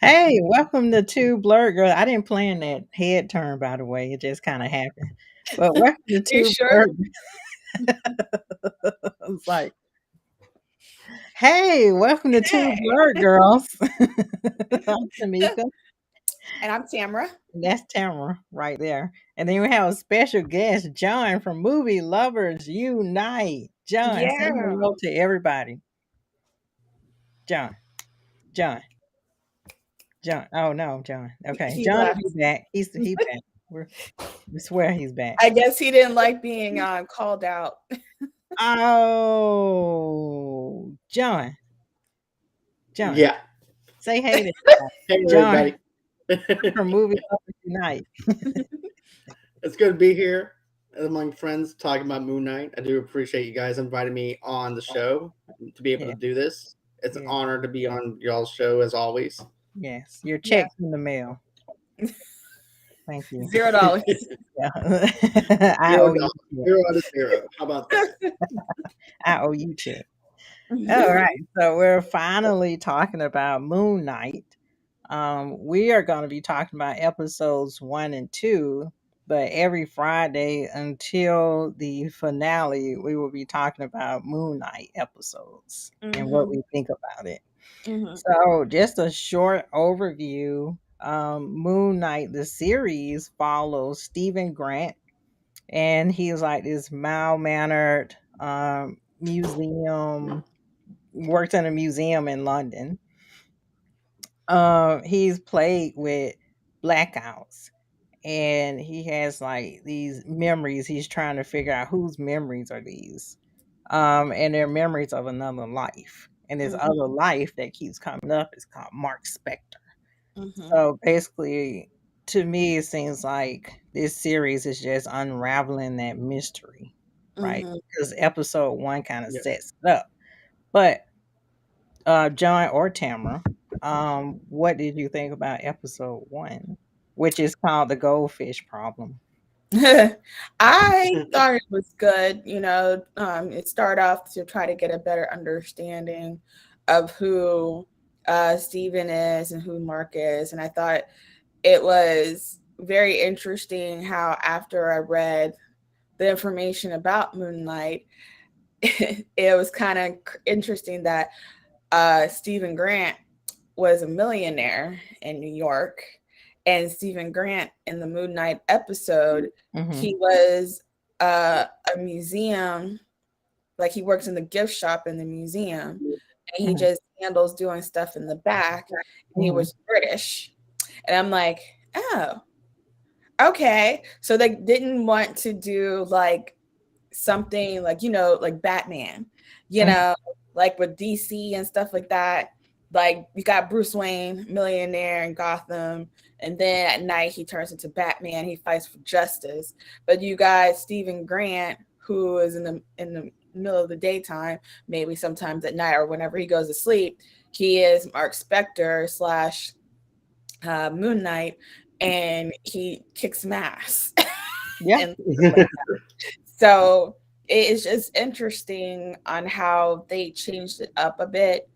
Hey, welcome to Two Blurred Girls. I didn't plan that head turn, by the way. It just kind of happened. But welcome to You Two sure? Blurred. It's like, hey, welcome to Two Hey. Blurred Girls. I'm Tamika. And I'm Tamara. And that's Tamara right there. And then we have a special guest, John from Movie Lovers Unite. John, say Yeah. hello to everybody. John, John, John. Oh no, John. Okay, He John will left. be back. He back. We swear he's back. I guess he didn't like being called out. Oh, John. John, Yeah. say hey to Hey, John everybody. from Movie Lovers Unite. It's good to be here among friends talking about Moon Knight. I do appreciate you guys inviting me on the show to be able Yeah, to do this. It's an yeah, honor to be on y'all's show as always. yes. Your Yeah. check's in the mail. Thank you. $0. Yeah. I Zero owe you. dollars. 0 out of 0. How about that? I owe you check. All right. So we're finally talking about Moon Knight. We are going to be talking about episodes 1 and 2, but every Friday until the finale, we will be talking about Moon Knight episodes and what we think about it. So, just a short overview. Moon Knight, the series, follows Stephen Grant, and he's like this mild mannered museum, works in a museum in London. He's played with blackouts, and he has like these memories. He's trying to figure out whose memories are these. And they're memories of another life. And this other life that keeps coming up is called Mark Spector. So basically, to me, it seems like this series is just unraveling that mystery, right? Because episode 1 kind of Yeah. sets it up. But John or Tamara, what did you think about episode 1, which is called the Goldfish Problem? I thought it was good. It started off to try to get a better understanding of who Steven is and who Mark is. And I thought it was very interesting how after I read the information about Moon Knight, it was kind of interesting that Stephen Grant was a millionaire in New York, and Stephen Grant in the Moon Knight episode, he was a museum, like he works in the gift shop in the museum, and he just handles doing stuff in the back, and he was British. And I'm like, oh, okay. So they didn't want to do like something like, like Batman, like with DC and stuff like that. Like you got Bruce Wayne, millionaire in Gotham, and then at night he turns into Batman. He fights for justice. But you got Stephen Grant, who is in the middle of the daytime, maybe sometimes at night or whenever he goes to sleep. He is Mark Spector / Moon Knight, and he kicks some ass. Yeah. So it's just interesting on how they changed it up a bit.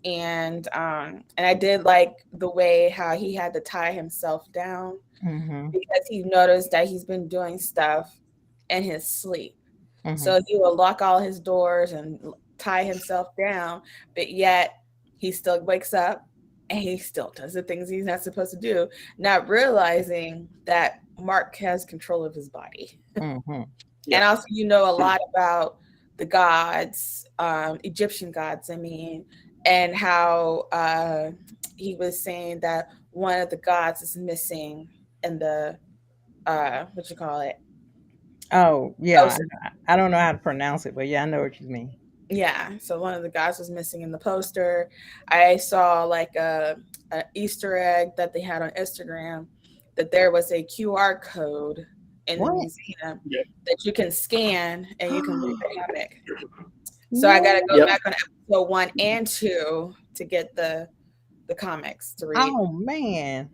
And I did like the way how he had to tie himself down because he noticed that he's been doing stuff in his sleep. So he will lock all his doors and tie himself down, but yet he still wakes up and he still does the things he's not supposed to do, not realizing that Mark has control of his body. And also, a lot about the gods, Egyptian gods, and how he was saying that one of the gods is missing in the, what you call it? Oh, yeah. I don't know how to pronounce it, but yeah, I know what you mean. Yeah, so one of the guys was missing in the poster. I saw like an Easter egg that they had on Instagram that there was a QR code in the museum that you can scan and you can read the comic. So I got to go back on episode 1 and 2 to get the comics to read. Oh man,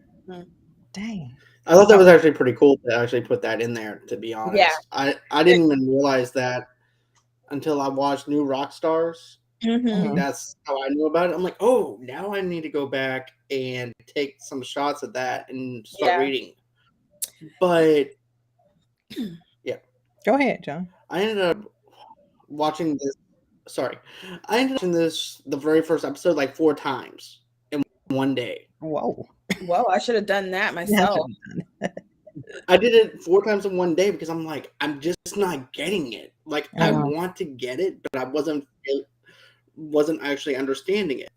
dang! I thought that was actually pretty cool to actually put that in there. To be honest, I didn't even realize that until I watched New Rock Stars, Mm-hmm. That's how I knew about it. I'm like, oh, now I need to go back and take some shots of that and start Yeah. reading. But yeah, Go ahead, John. I ended up watching this. Sorry, I ended up watching this the very first episode like 4 times in one day. Whoa. Well, I should have done that Yeah, I myself. should've done I did it 4 times in one day because I'm like, I'm just not getting it. Like, I Uh-huh. want to get it, but I wasn't actually understanding it.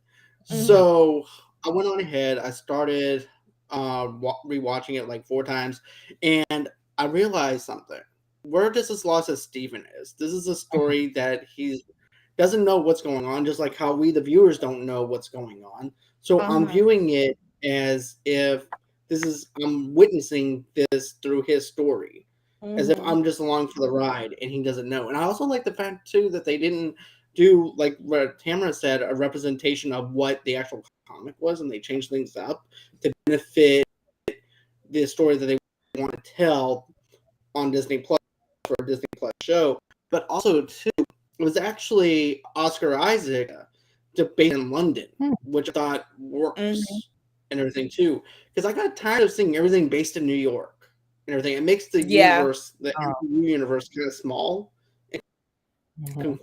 Mm-hmm. So I went on ahead. I started rewatching it like 4 times, and I realized something. We're just as lost as Steven is. This is a story that he doesn't know what's going on, just like how we, the viewers, don't know what's going on. So I'm Uh-huh. viewing it as if I'm witnessing this through his story, as if Mm-hmm. I'm just along for the ride and he doesn't know. And I also like the fact too that they didn't do, like what Tamara said, a representation of what the actual comic was, and they changed things up to benefit the story that they want to tell on Disney Plus for a Disney Plus show. But also too, it was actually Oscar Isaac based in London, Hmm. which I thought works Mm-hmm. and everything too. Because I got tired of seeing everything based in New York and everything. It makes the Yeah. universe, the Oh. MCU universe, kind of small. Mhm.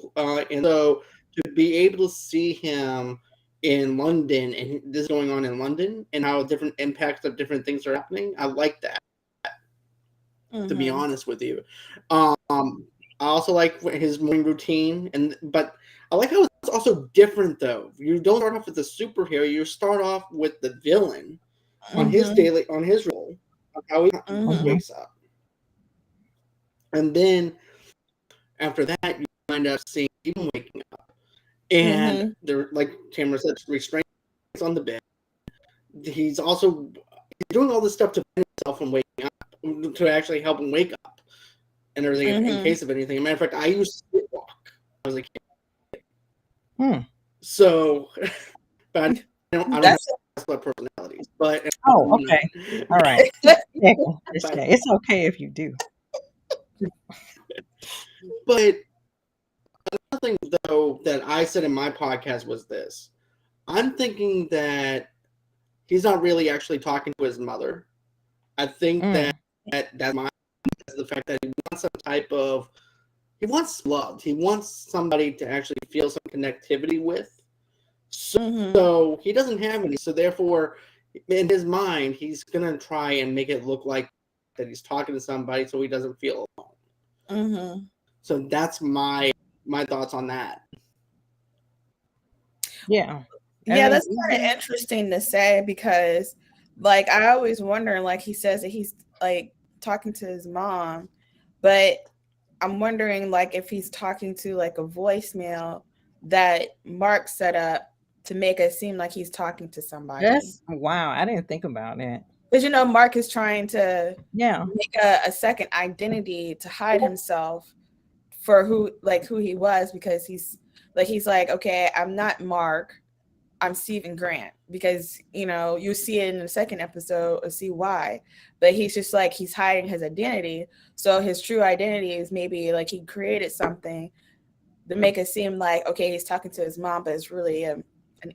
And so to be able to see him in London and this is going on in London and how different impacts of different things are happening, I like that. To be Mm-hmm. honest with you, I also like his morning routine, but I like how it's also different though. You don't start off with the superhero; you start off with the villain on his Mm-hmm. on his role, on how he Mm-hmm. Mhm. wakes up, and then after that, you find out seeing him waking up, and Mm-hmm. there, like Tamara said, restraints on the bed. He's also doing all this stuff to prevent himself from waking up, to actually help him wake up and everything in Mm-hmm. case of anything. As a matter of fact, I used to sleepwalk. I was like, Hmm. so, but I don't have That's split personalities. But Oh, okay. All right. Yeah, it's but, okay. It's okay if you do. but another thing though that I said in my podcast was this: I'm thinking that he's not really actually talking to his mother. I think Mm. that's the fact that he wants some type of he wants loved. He wants somebody to actually feel some connectivity with. mm-hmm. So he doesn't have any. So therefore, in his mind, he's gonna try and make it look like that he's talking to somebody, so he doesn't feel alone. Mm-hmm. So that's my thoughts on that. Yeah. I Yeah, mean, that's kind of interesting to say because, like, I always wonder, like, he says that he's like talking to his mom, but I'm wondering, like, if he's talking to like a voicemail that Mark set up to make it seem like he's talking to somebody. wow. I didn't think about that. Because, Mark is trying to Yeah. make a second identity to hide himself for who he was, because he's like, okay, I'm not Mark, I'm Stephen Grant, because you see it in the second episode of see why, but he's just like he's hiding his identity, so his true identity is maybe like he created something to make it seem like, okay, he's talking to his mom, but it's really an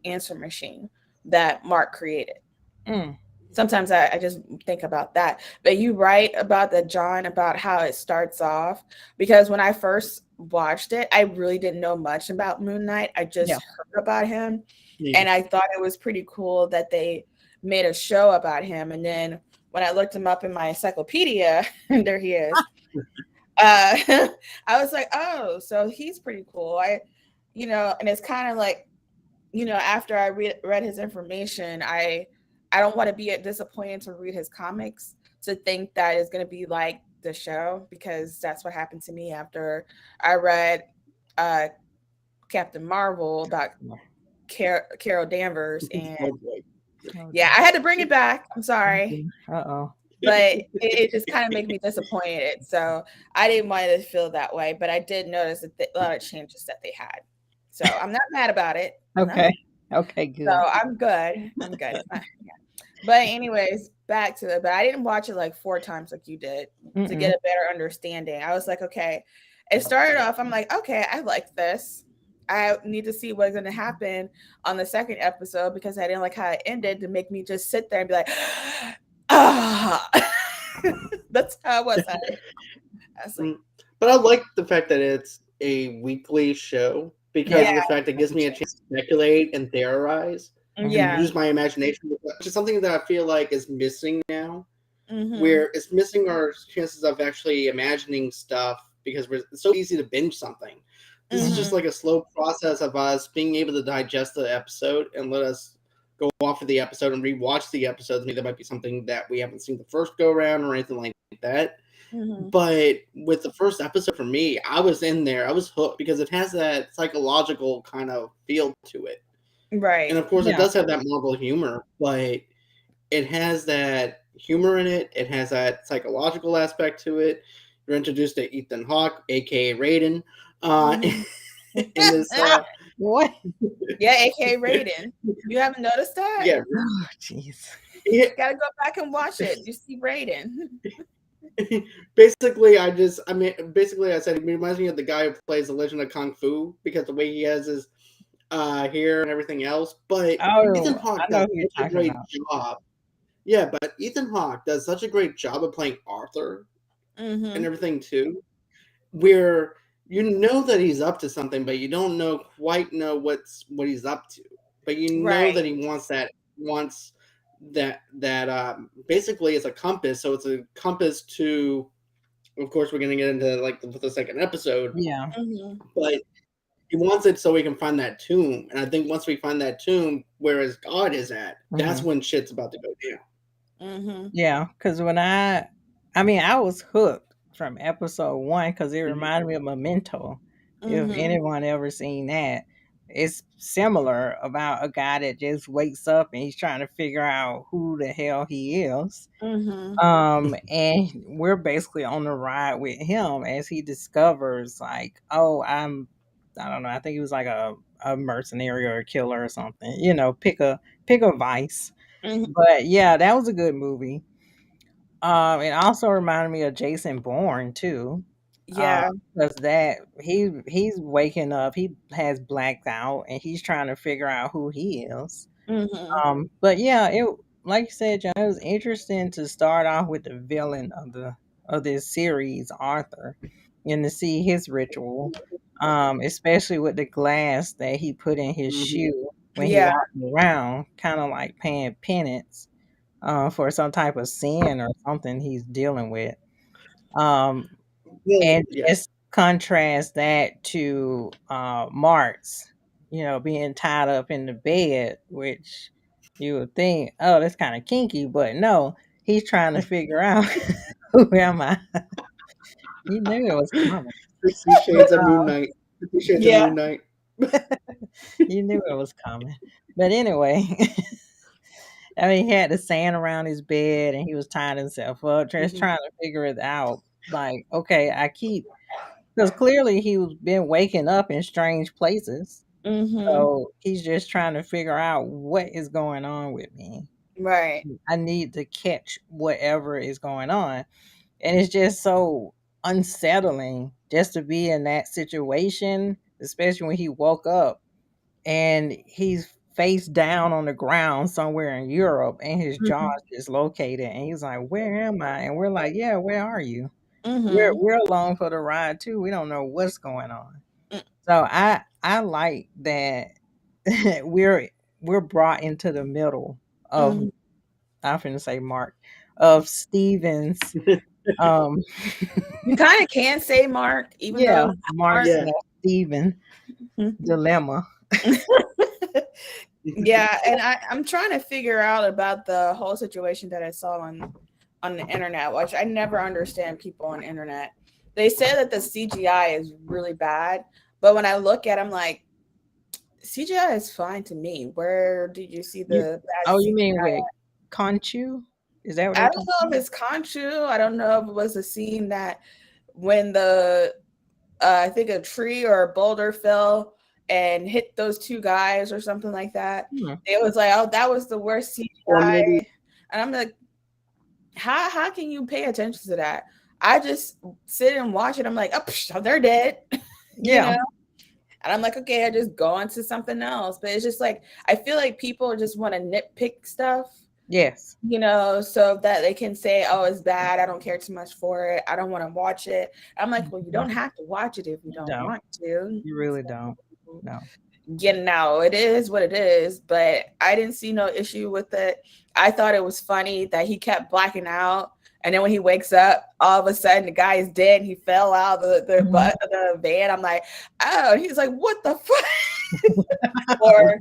answer machine that Mark created. Mm. Sometimes I just think about that. But you write about the John, about how it starts off, because when I first watched it, I really didn't know much about Moon Knight. I Yeah. just heard about him, Yeah. and I thought it was pretty cool that they made a show about him. And then when I looked him up in my encyclopedia, there he is. I was like, oh, so he's pretty cool. And it's kind of like, after I read his information, I don't want to be disappointed to read his comics, to think that it's going to be like the show, because that's what happened to me after I read Captain Marvel about Carol Danvers. And Oh boy. yeah, I had to bring it back. I'm sorry. Uh-oh. But it just kind of made me disappointed. So I didn't want it to feel that way. But I did notice a lot of changes that they had. So I'm not mad about it. Okay. No. Okay, good. So I'm good. I'm good. It's not, yeah. But anyways, back to it. But I didn't watch it like 4 times like you did to get a better understanding. I was like, okay. It started off, I'm like, okay, I like this. I need to see what's going to happen on the second episode because I didn't like how it ended to make me just sit there and be like, ah. That's how I was. I was like, But I like the fact that it's a weekly show because Yeah. of the fact it gives me a chance to speculate and theorize and yeah. use my imagination, which is something that I feel like is missing now. Mhm. Where it's missing our chances of actually imagining stuff because it's so easy to binge something. This is just Mhm. like a slow process of us being able to digest the episode and let us go off of the episode and rewatch the episodes. Maybe there might be something that we haven't seen the first go around or anything like that. Mhm. But with the first episode for me, I was in there. I was hooked because it has that psychological kind of feel to it. Right. And of course, it Yeah. does have that Marvel humor, but it has that humor in it. It has that psychological aspect to it. You're introduced to Ethan Hawke, aka Raiden, Mhm. in this. What? Yeah, aka Raiden. You haven't noticed that? Yeah, Oh, jeez. yeah. Gotta go back and watch it. You see Raiden. Basically, basically, I said he reminds me of the guy who plays the Legend of Kung Fu because the way he has his hair and everything else. But Ethan Oh, I Hawke know does who you're such a talking great about. job. Yeah, but Ethan Hawke does such a great job of playing Arthur and Mhm. everything too, where you know that he's up to something, but you don't quite know what he's up to. But you know Right. that he wants that basically it's a compass. So it's a compass to. Of course, we're gonna get into like the second episode, Yeah. Mhm. but he wants it so we can find that tomb. And I think once we find that tomb, where his God is at, that's Mhm. when shit's about to go down. Mhm. Yeah, because I was hooked from episode 1 because it Mhm. reminded me of Memento. If Mhm. anyone ever seen that, it's similar about a guy that just wakes up and he's trying to figure out who the hell he is. Mhm. And we're basically on the ride with him as he discovers, like, oh, I don't know, I think he was like a mercenary or a killer or something. Pick a vice. Mhm. But yeah, that was a good movie. It also reminded me of Jason Bourne too. Yeah. Because that he's waking up, he has blacked out, and he's trying to figure out who he is. Mhm. But yeah, it like you said, John, it was interesting to start off with the villain of this series, Arthur, and to see his ritual. Especially with the glass that he put in his Mhm. shoe when he Yeah. walked around, kind of like paying penance for some type of sin or something he's dealing with. Um, Well, and yeah. just contrast that to Mark's, being tied up in the bed, which you would think, oh, that's kind of kinky, but no, he's trying to figure out who am I. You knew it was coming. 50 Shades of Moon Knight. 50 Shades of Yeah. Moon Knight. You knew it was coming. But anyway, he had the sand around his bed and he was tying himself up, just Mhm. trying to figure it out. Like, okay, because clearly he's been waking up in strange places. Mhm. So he's just trying to figure out what is going on with me. Right. I need to catch whatever is going on. And it's just so unsettling just to be in that situation, especially when he woke up and he's face down on the ground somewhere in Europe and his jaw Mhm. is dislocated. And he's like, where am I? And we're like, yeah, where are you? We're, Mhm. we're along for the ride too. We don't know what's going on. So I like that we're brought into the middle of, Mhm. I'm finna say Mark, of Steven's um You kind of can say Mark, even though yeah, it's Mark Mark. Yeah. slash Steven dilemma. Yeah, and I'm trying to figure out about the whole situation that I saw on the internet, which I never understand people on the internet. They say that the CGI is really bad, but when I look at it, I'm like, CGI is fine to me. Where did you see You the bad Oh, you mean CGI? with Conchu? Is that what I you're don't talking know if about? it's Conchu. I don't know if it was a scene that when the I think a tree or a boulder fell and hit those two guys or something like that. Hmm. It was like, oh, that was the worst Or CGI. maybe And I'm like, how can you pay attention to that? I just sit and watch it. I'm like, oh, they're dead, you Yeah. know. And I'm like, okay, I just go on to something else. But it's just like, I feel like people just want to nitpick stuff, Yes. so that they can say, oh, it's bad. I don't care too much for it. I don't want to watch it. I'm like, well, you don't have to watch it if you You don't don't. want to. You really don't. No. Now it is what it is, but I didn't see no issue with it. I thought it was funny that he kept blacking out, and then when he wakes up, all of a sudden the guy is dead and he fell out of the van. I'm like, oh, he's like, what the fuck? Or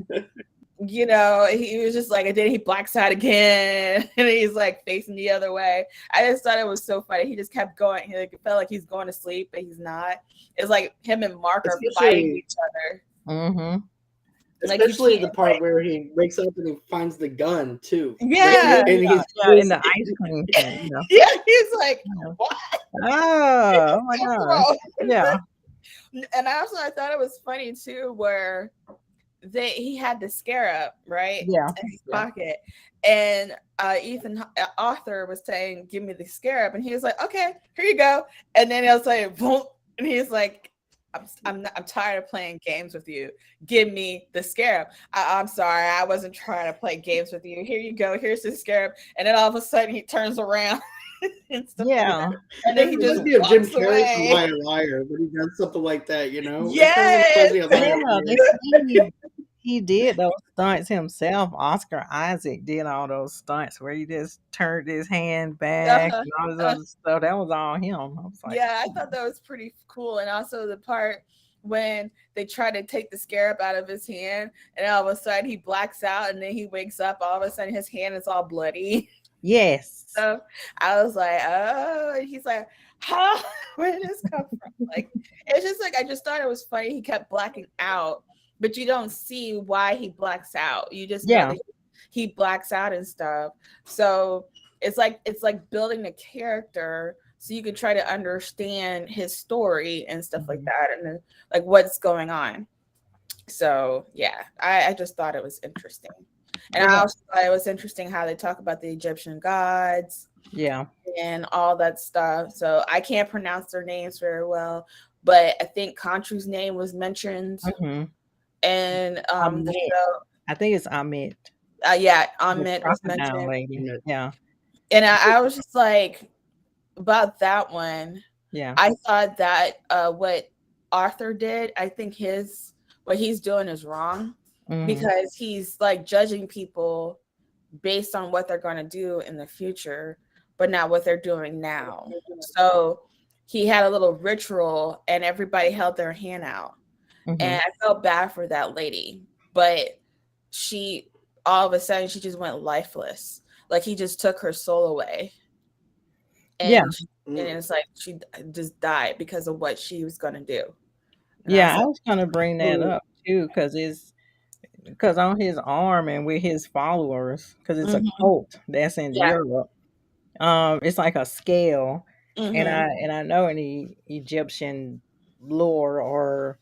he was just like, and then he blacks out again, and he's like facing the other way. I just thought it was so funny. He just kept going. He like, it felt like he's going to sleep, but he's not. It's like him and Mark are fighting each other. Mm-hmm. Especially the part where he wakes up and he finds the gun too. Yeah, and he's in the ice cream thing. Yeah, he's like, what? Oh my god. Yeah. And also, I thought it was funny too, where he had the scarab right in his pocket, and Arthur was saying, "Give me the scarab," and he was like, "Okay, here you go." And then he was like, boom, and he's like, I'm tired of playing games with you. Give me the scarab. I'm sorry, I wasn't trying to play games with you. Here you go. Here's the scarab. And then all of a sudden he turns around. And then he just be a Jim walks Carrey away. from Liar Liar when he does something like that, Yes. He did those stunts himself. Oscar Isaac did all those stunts where he just turned his hand back and all this other stuff. That was all him. I was like, yeah, I thought that was pretty cool. And also the part when they try to take the scarab out of his hand, and all of a sudden he blacks out, and then he wakes up. All of a sudden his hand is all bloody. Yes. So I was like, oh, and he's like, huh? Where did this come from? Like, it's just like, I just thought it was funny. He kept blacking out, but you don't see why he blacks out. You just know that he blacks out and stuff. So it's like building a character so you can try to understand his story and stuff like that, and like what's going on. So yeah, I just thought it was interesting. And I also thought it was interesting how they talk about the Egyptian gods. Yeah. And all that stuff. So I can't pronounce their names very well, but I think Khonshu's name was mentioned. Mm-hmm. And the show, I think it's Amit. Amit was mentioned. Lady. Yeah. And I was just like, about that one. Yeah. I thought that what Arthur did, I think what he's doing is wrong. Because he's like judging people based on what they're going to do in the future, but not what they're doing now. So he had a little ritual and everybody held their hand out. And I felt bad for that lady, but she, all of a sudden, she just went lifeless. Like he just took her soul away. And and it's like she just died because of what she was going to do. And I was going to bring that up too, because on his arm and with his followers, because it's a cult that's in Europe, it's like a scale, and I know in the Egyptian lore or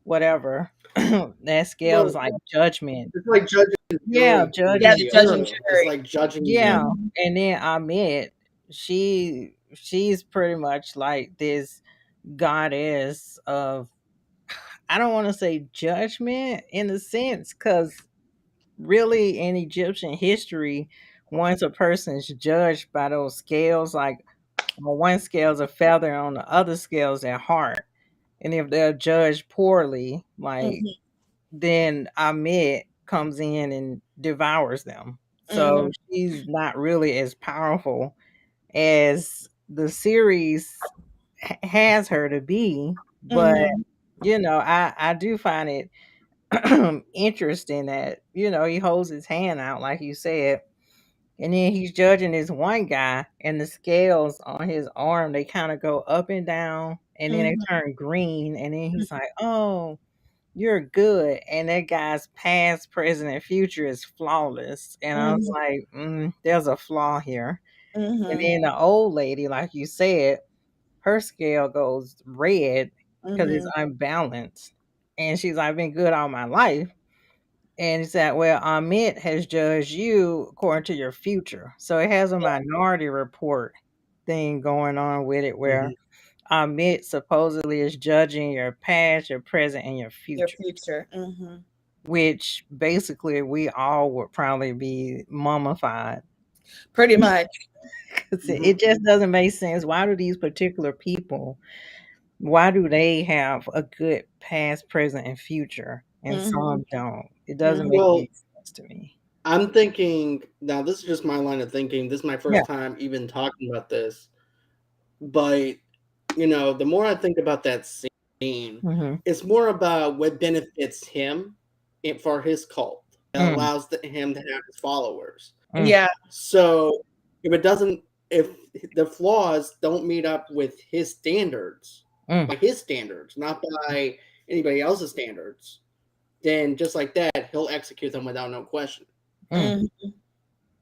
whatever, that scale is like judgment. It's like judging. Judging jury. It's like judging. Yeah, and then Amit, she's pretty much like this goddess of, I don't want to say judgment in a sense, because really in Egyptian history, once a person's judged by those scales, like on one scale is a feather, on the other scale is their heart. And if they're judged poorly, like then Amit comes in and devours them. So she's not really as powerful as the series has her to be. But I do find it interesting that he holds his hand out like you said, and then he's judging this one guy, and the scales on his arm, they kind of go up and down, and then they turn green, and then he's like, oh, you're good, and that guy's past, present, and future is flawless. And I was like, there's a flaw here. And then the old lady, like you said, her scale goes red because it's unbalanced. And she's like, I've been good all my life. And he said, well, Amit has judged you according to your future. So it has a minority report thing going on with it where Amit supposedly is judging your past, your present, and your Your future, future. Mm-hmm. which basically we all would probably be mummified. Pretty much. 'Cause Mhm. it just doesn't make sense. Why do these particular people, why do they have a good past, present, and future, and Mm-hmm. some don't? It doesn't Mm-hmm. make Well, any sense to me. I'm thinking now. This is just my line of thinking. This is my Yeah. first time even talking about this, but you know, the more I think about that scene, Mhm. it's more about what benefits him for his cult. That Mm, allows him to have his followers. mm, Yeah. So if it doesn't, if the flaws don't meet up with his standards, mm, by his standards, not by anybody else's standards, then just like that, he'll execute them without no question mm. Mm-hmm.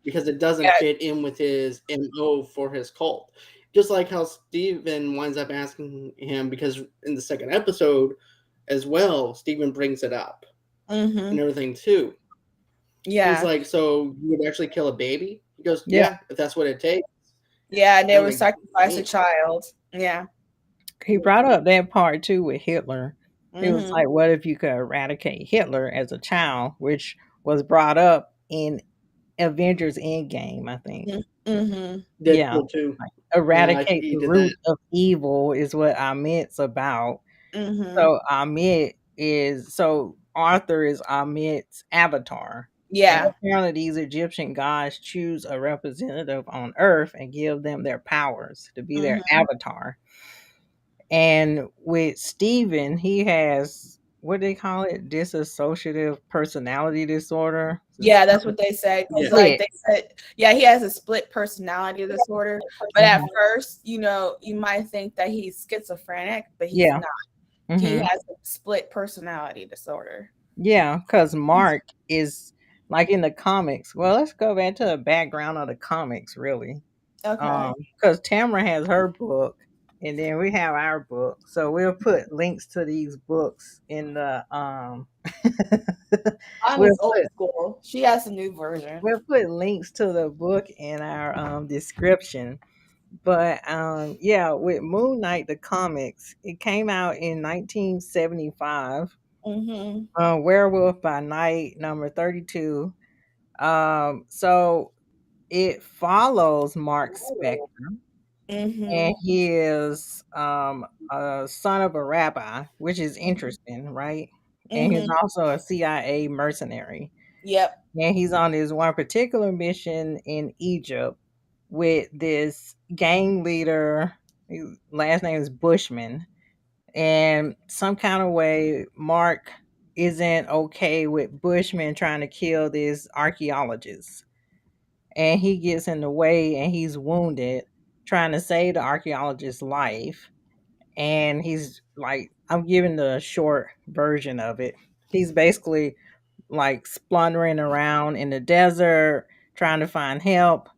because it doesn't Yeah. fit in with his MO for his cult. Just like how Steven winds up asking him, because in the second episode as well, Steven brings it up Mm-hmm. and everything too. He's Yeah. like, "So you would actually kill a baby?" He goes, Yeah. "Yeah, if that's what it takes." Yeah. And And they I'm would like, sacrifice a "Damn." child. Yeah. He brought up that part too with Hitler. It was Mm-hmm. like, what if you could eradicate Hitler as a child, which was brought up in Avengers Endgame, I think. Mm-hmm. Yeah, Deadpool too. like Yeah, eradicate he the did that. root of evil is what Amit's about. Mm-hmm. So Amit is so Arthur is Amit's avatar. And Yeah. apparently these Egyptian gods choose a representative on Earth and give them their powers to be their Mm-hmm. avatar. And with Steven, he has what they call it, dissociative personality disorder. Yeah, that's what they say. Because, Yes. like Split. they said, yeah, he has a split personality disorder. But at Mhm. first, you might think that he's schizophrenic, but he's Yeah. not. He Hmm. has a split personality disorder. Yeah, because Mark is like in the comics. Well, let's go back to the background of the comics, really. Okay. Because Tamara has her book, and then we have our book. So we'll put links to these books in the Mine we'll is old put school. She has a new version. we'll put links to the book in our description. But yeah, with Moon Knight the comics, it came out in 1975. Mm-hmm. Werewolf by Night number 32. So it follows Mark Spector, Mm-hmm. and he is a son of a rabbi, which is interesting, right? And he's Mm-hmm. also a CIA mercenary. Yep. And he's on this one particular mission in Egypt with this gang leader. His last name is Bushman. And some kind of way, Mark isn't okay with Bushman trying to kill this archaeologist. And he gets in the way and he's wounded trying to save the archaeologist's life. And he's like, I'm giving the short version of it. He's basically like splundering around in the desert trying to find help.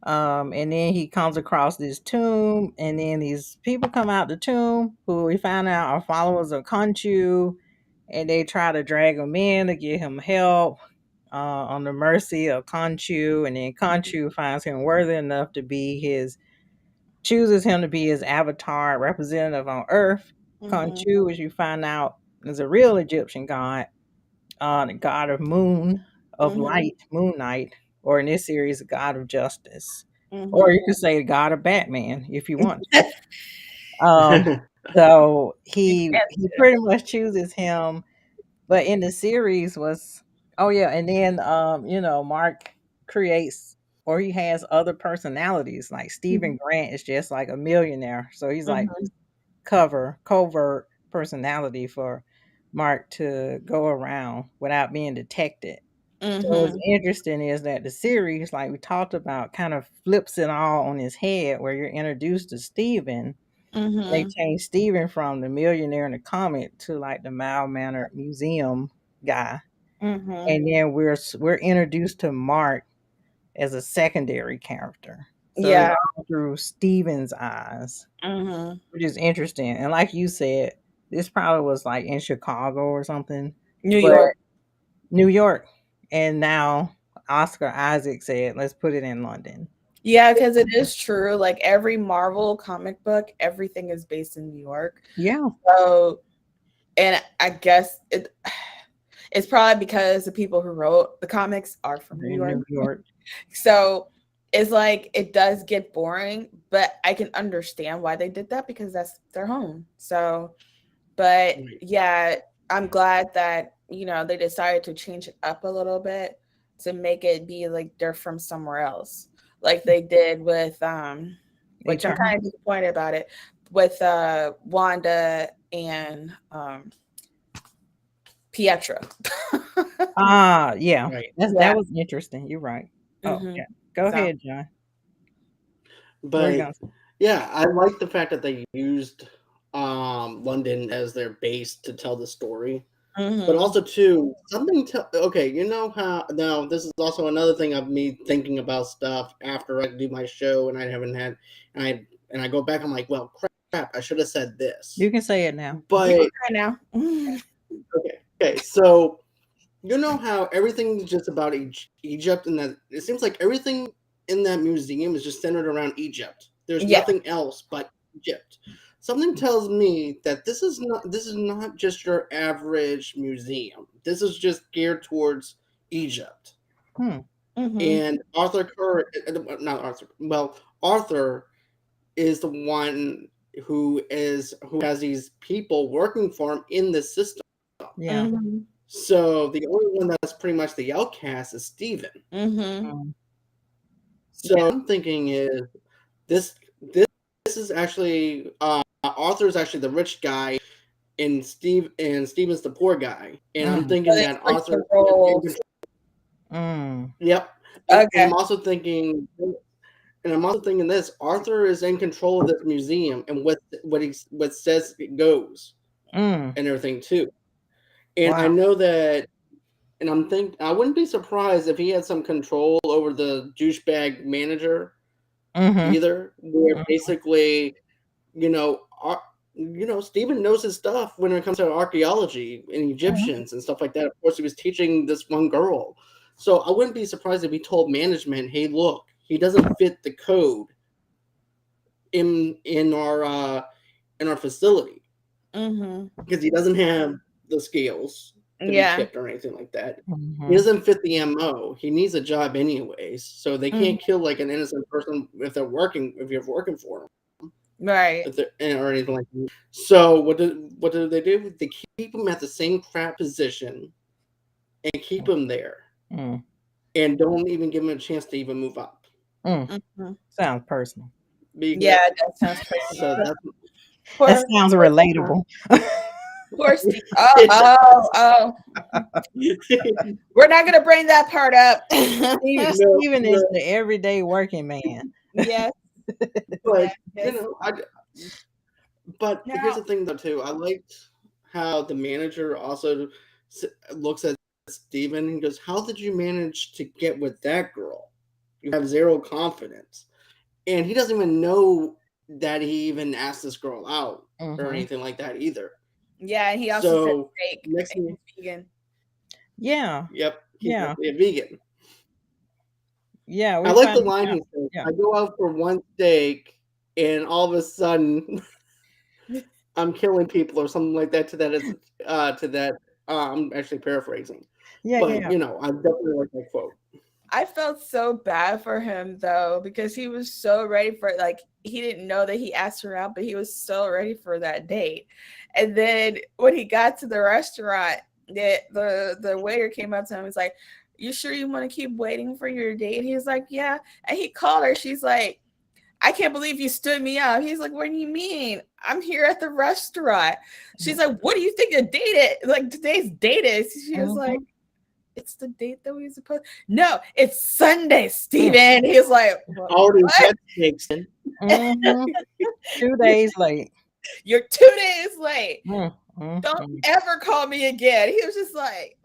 And then he comes across this tomb, and then these people come out the tomb who we find out are followers of Conchu, and they try to drag him in to get him help on the mercy of Conchu. And then Conchu finds him worthy enough to be his, chooses him to be his avatar representative on Earth. Mm-hmm. Conchu, as you find out, is a real Egyptian god, the god of moon, of Mm-hmm. light, Moon Knight, or in this series, the god of justice. Or Mm-hmm. you could say the god of Batman if you want to. Um, so he pretty much chooses him, but in the series was, oh yeah, and then Mark creates, or he has other personalities. Like Stephen Grant is just like a millionaire, so he's like Mm-hmm. this covert personality for Mark to go around without being detected. So what's Mm-hmm. interesting is that the series, like we talked about, kind of flips it all on his head, where you're introduced to Steven. They Mm-hmm. changed Steven from the millionaire in the comic to like the mild mannered museum guy, Mm-hmm. and then we're introduced to Mark as a secondary character. So it's Yeah. all through Steven's eyes, Mm-hmm. which is interesting. And like you said, this probably was like in Chicago or something, New but York. New York. And now Oscar Isaac said, let's put it in London. Yeah, because it is true. Like every Marvel comic book, everything is based in New York. Yeah, So, and I guess it's probably because the people who wrote the comics are from New in York. New York. So it's like it does get boring, but I can understand why they did that because that's their home. So, but Right. yeah, I'm glad that, they decided to change it up a little bit to make it be like they're from somewhere else. Like they did with which I'm Eternal. kind of disappointed about it, with Wanda and Pietro. Ah, yeah. Right. Yeah. That was interesting. You're right. Oh, Hmm. okay. Go So ahead, John. What are you But gonna say? yeah, I like the fact that they used London as their base to tell the story. But hmm also too, something to okay, you know how now this is also another thing of me thinking about stuff after I do my show and I haven't had and I go back, I'm like, well crap, I should have said this. You can say it now. you But can now. okay, so you know how everything's just about Egypt, and that it seems like everything in that museum is just centered around Egypt. There's Yeah. nothing else but Egypt. Something tells me that this is not just your average museum. This is just geared towards Egypt. Hmm. hmm And Arthur Curry, not Arthur. Well, Arthur is the one who has these people working for him in the system. Yeah. hmm So the only one that's pretty much the outcast is Stephen. hmm Mm. So I'm thinking is this this is actually Arthur is actually the rich guy and Stephen's the poor guy. And I'm Mm. So thinking they that switch the Arthur is in roles. control. Mm. Yep. And Okay. I'm also thinking this Arthur is in control of this museum and what says it goes Mm. and everything too. And I Wow. know that and I wouldn't be surprised if he had some control over the douchebag manager Mm-hmm. either, where Mm. basically, you know, Stephen knows his stuff when it comes to archaeology and Mhm. Egyptians and stuff like that. Of course, he was teaching this one girl, so I wouldn't be surprised if he told management, "Hey, look, he doesn't fit the code in our facility hmm because he doesn't have the skills to be Yeah. kept or anything like that. He Mhm. doesn't fit the MO. He needs a job anyways, so they hmm can't kill like an innocent person if you're working for them. Right. Or anything like that. So what do they do? They keep him at the same crap position and keep him there, Mm. and don't even give him a chance to even move up. Mm. hmm Sounds personal. Because Yeah, that sounds personal. so that's That Poor, sounds poor Steve. relatable. Poor Steve. Oh, it oh, does. oh. We're not gonna bring that part up. No, Steven is no, the everyday working man. Yes, but yes, you yes. know, but here's Now, the thing though too. I liked how the manager also looks at Steven and goes, "How did you manage to get with that girl? You have zero confidence." And he doesn't even know that he even asked this girl out or Mhm. anything like that either. yeah, and he also said So steak. next And thing, he's vegan. Yeah. yep, he's Yeah. actually a vegan. Yeah, I we like the find line out. he says, Yeah. "I go out for one steak, and all of a sudden I'm killing people," or something like that. To that. I'm actually paraphrasing, Yeah, yeah, but yeah. I definitely like that quote. I felt so bad for him though, because he was so ready for, like, he didn't know that he asked her out, but he was so ready for that date. And then when he got to the restaurant, the waiter came up to him and was like, "You sure you want to keep waiting for your date?" He's like, "Yeah." And he called her. She's like, "I can't believe you stood me up." He's like, "What do you mean? I'm here at the restaurant." She's like, "What do you think the date is? Like today's date is?" She was like, Mhm. "It's the date that we supposed." "No, it's Sunday, Mm. Steven." He's like, "What? Already What? had steaks in. Mhm. 2 days late. You're 2 days late. Mm. Mm. Don't Mm. ever call me again." He was just like,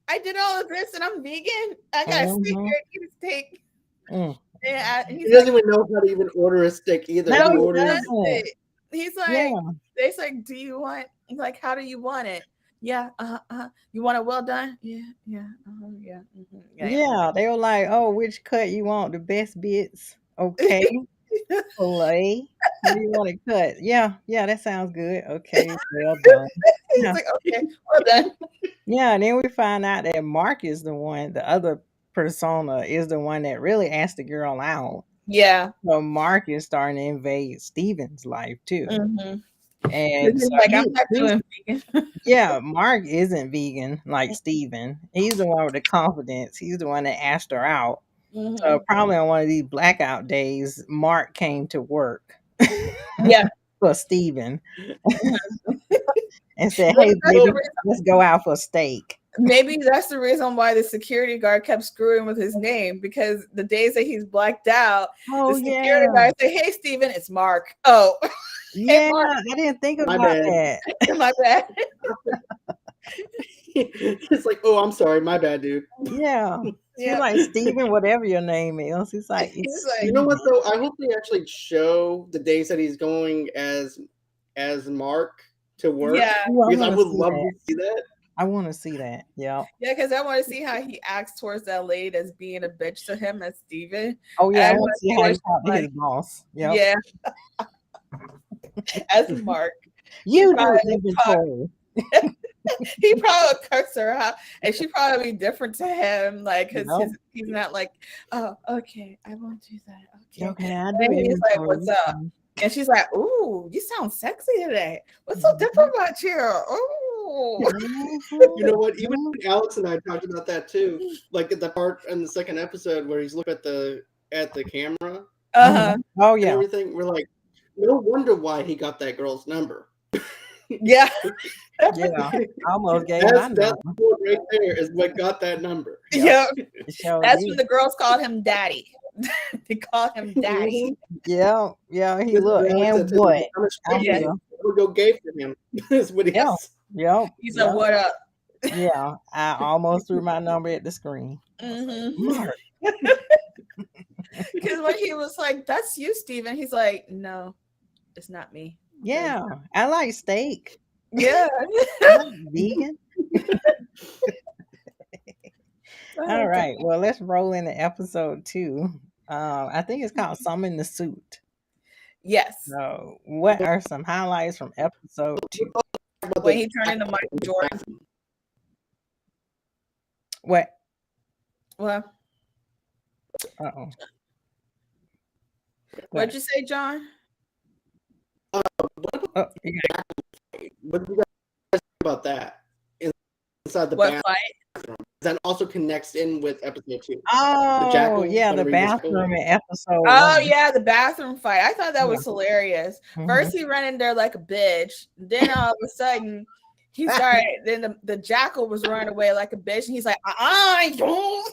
"I did all of this and I'm vegan. I gotta sit Mhm. here and eat a steak." Mm. And He he's like, doesn't even know how to even order a steak either. No, He "No, he he orders doesn't." doesn't. He's Yeah. like, "They's like, do you want, like, how do you want it?" Yeah. You want it well done? Yeah. Yeah. Yeah. Yeah, they were like, "Oh, which cut you want? The best bits? Okay, fillet. What do you want to cut? Yeah, yeah, that sounds good. Okay, well done. He's Yeah, like, okay, well done. yeah." And then we find out that Mark is the one, the other persona is the one that really asked the girl out. Yeah. So Mark is starting to invade Steven's life too, Mm-hmm. and He's so like, I'm not doing vegan. yeah, Mark isn't vegan like Steven. He's the one with the confidence. He's the one that asked her out. So Mm-hmm. probably on one of these blackout days, Mark came to work Yeah. for Steven Mhm. and said, Maybe "Hey, that's the baby, reason. let's go out for steak." Maybe that's the reason why the security guard kept screwing with his name, because the days that he's blacked out, the Oh security yeah, guard say, "Hey, Steven, it's Mark." Oh, hey, yeah. Mark. I didn't think My about bad. that. My bad. It's like, oh, I'm sorry, my bad, dude. Yeah, she's Yeah. like Steven, whatever your name is. He's like, He's it's like, You know what Steven. though? I hope they actually show the days that he's going as Mark to work, yeah, Ooh, I because I want to would see love that. to see that. I want to see that. Yeah. yeah, because I want to see how he acts towards that lady that's being a bitch to him as Steven. Oh And yeah, I I want want to to see see how what he she's talked to his like. boss. Yep. Yeah, as Mark. She You probably do talk. inventory. He probably cuts her out, and she probably be different to him, like because Yep. he's not like, oh, okay, I won't do that. Okay, Okay, I do and he's like, inventory. what's up? And she's like, ooh, you sound sexy today. What's so different about you? Ooh. You know what? Even Mhm. Alex and I talked about that too. Like at the part in the second episode where he's looking at the camera Uh-huh. Oh and yeah. everything. We're like, no wonder why he got that girl's number. Yeah. Yeah. I almost gave my That's number. what right there is what got that number. Yep. Yeah. It sure That's when did. the girls called him daddy. They called him daddy. Yeah. Yeah. He This is looked, what Alex and said too. what? I'm a I'm straight Yeah. man. here. I would go gay for him. Is what he Yeah. has. Yep. He said, Yep. what up? Yeah. I almost threw my number at the screen. I was like, Mm-hmm. Mark. Because when he was like, that's you, Steven, he's like, no, it's not me. Yeah. I like steak. Yeah. I'm not vegan. All right. Well, let's roll into episode 2. I think it's called Summon the Suit. Yes. So, what are some highlights from episode 2? When he turned into Michael Jordan. What? Well, Uh-oh. what'd you say, John? Oh, you got What do you guys think about that? Inside the What bathroom. fight? That also connects in with episode 2. Oh, jackal, yeah, the whenever he was bathroom cold. in episode Oh 1. yeah, the bathroom fight. I thought that Yeah. was hilarious. Mhm. First he ran in there like a bitch. Then all of a sudden he started. Then the jackal was running away like a bitch, and he's like, don't.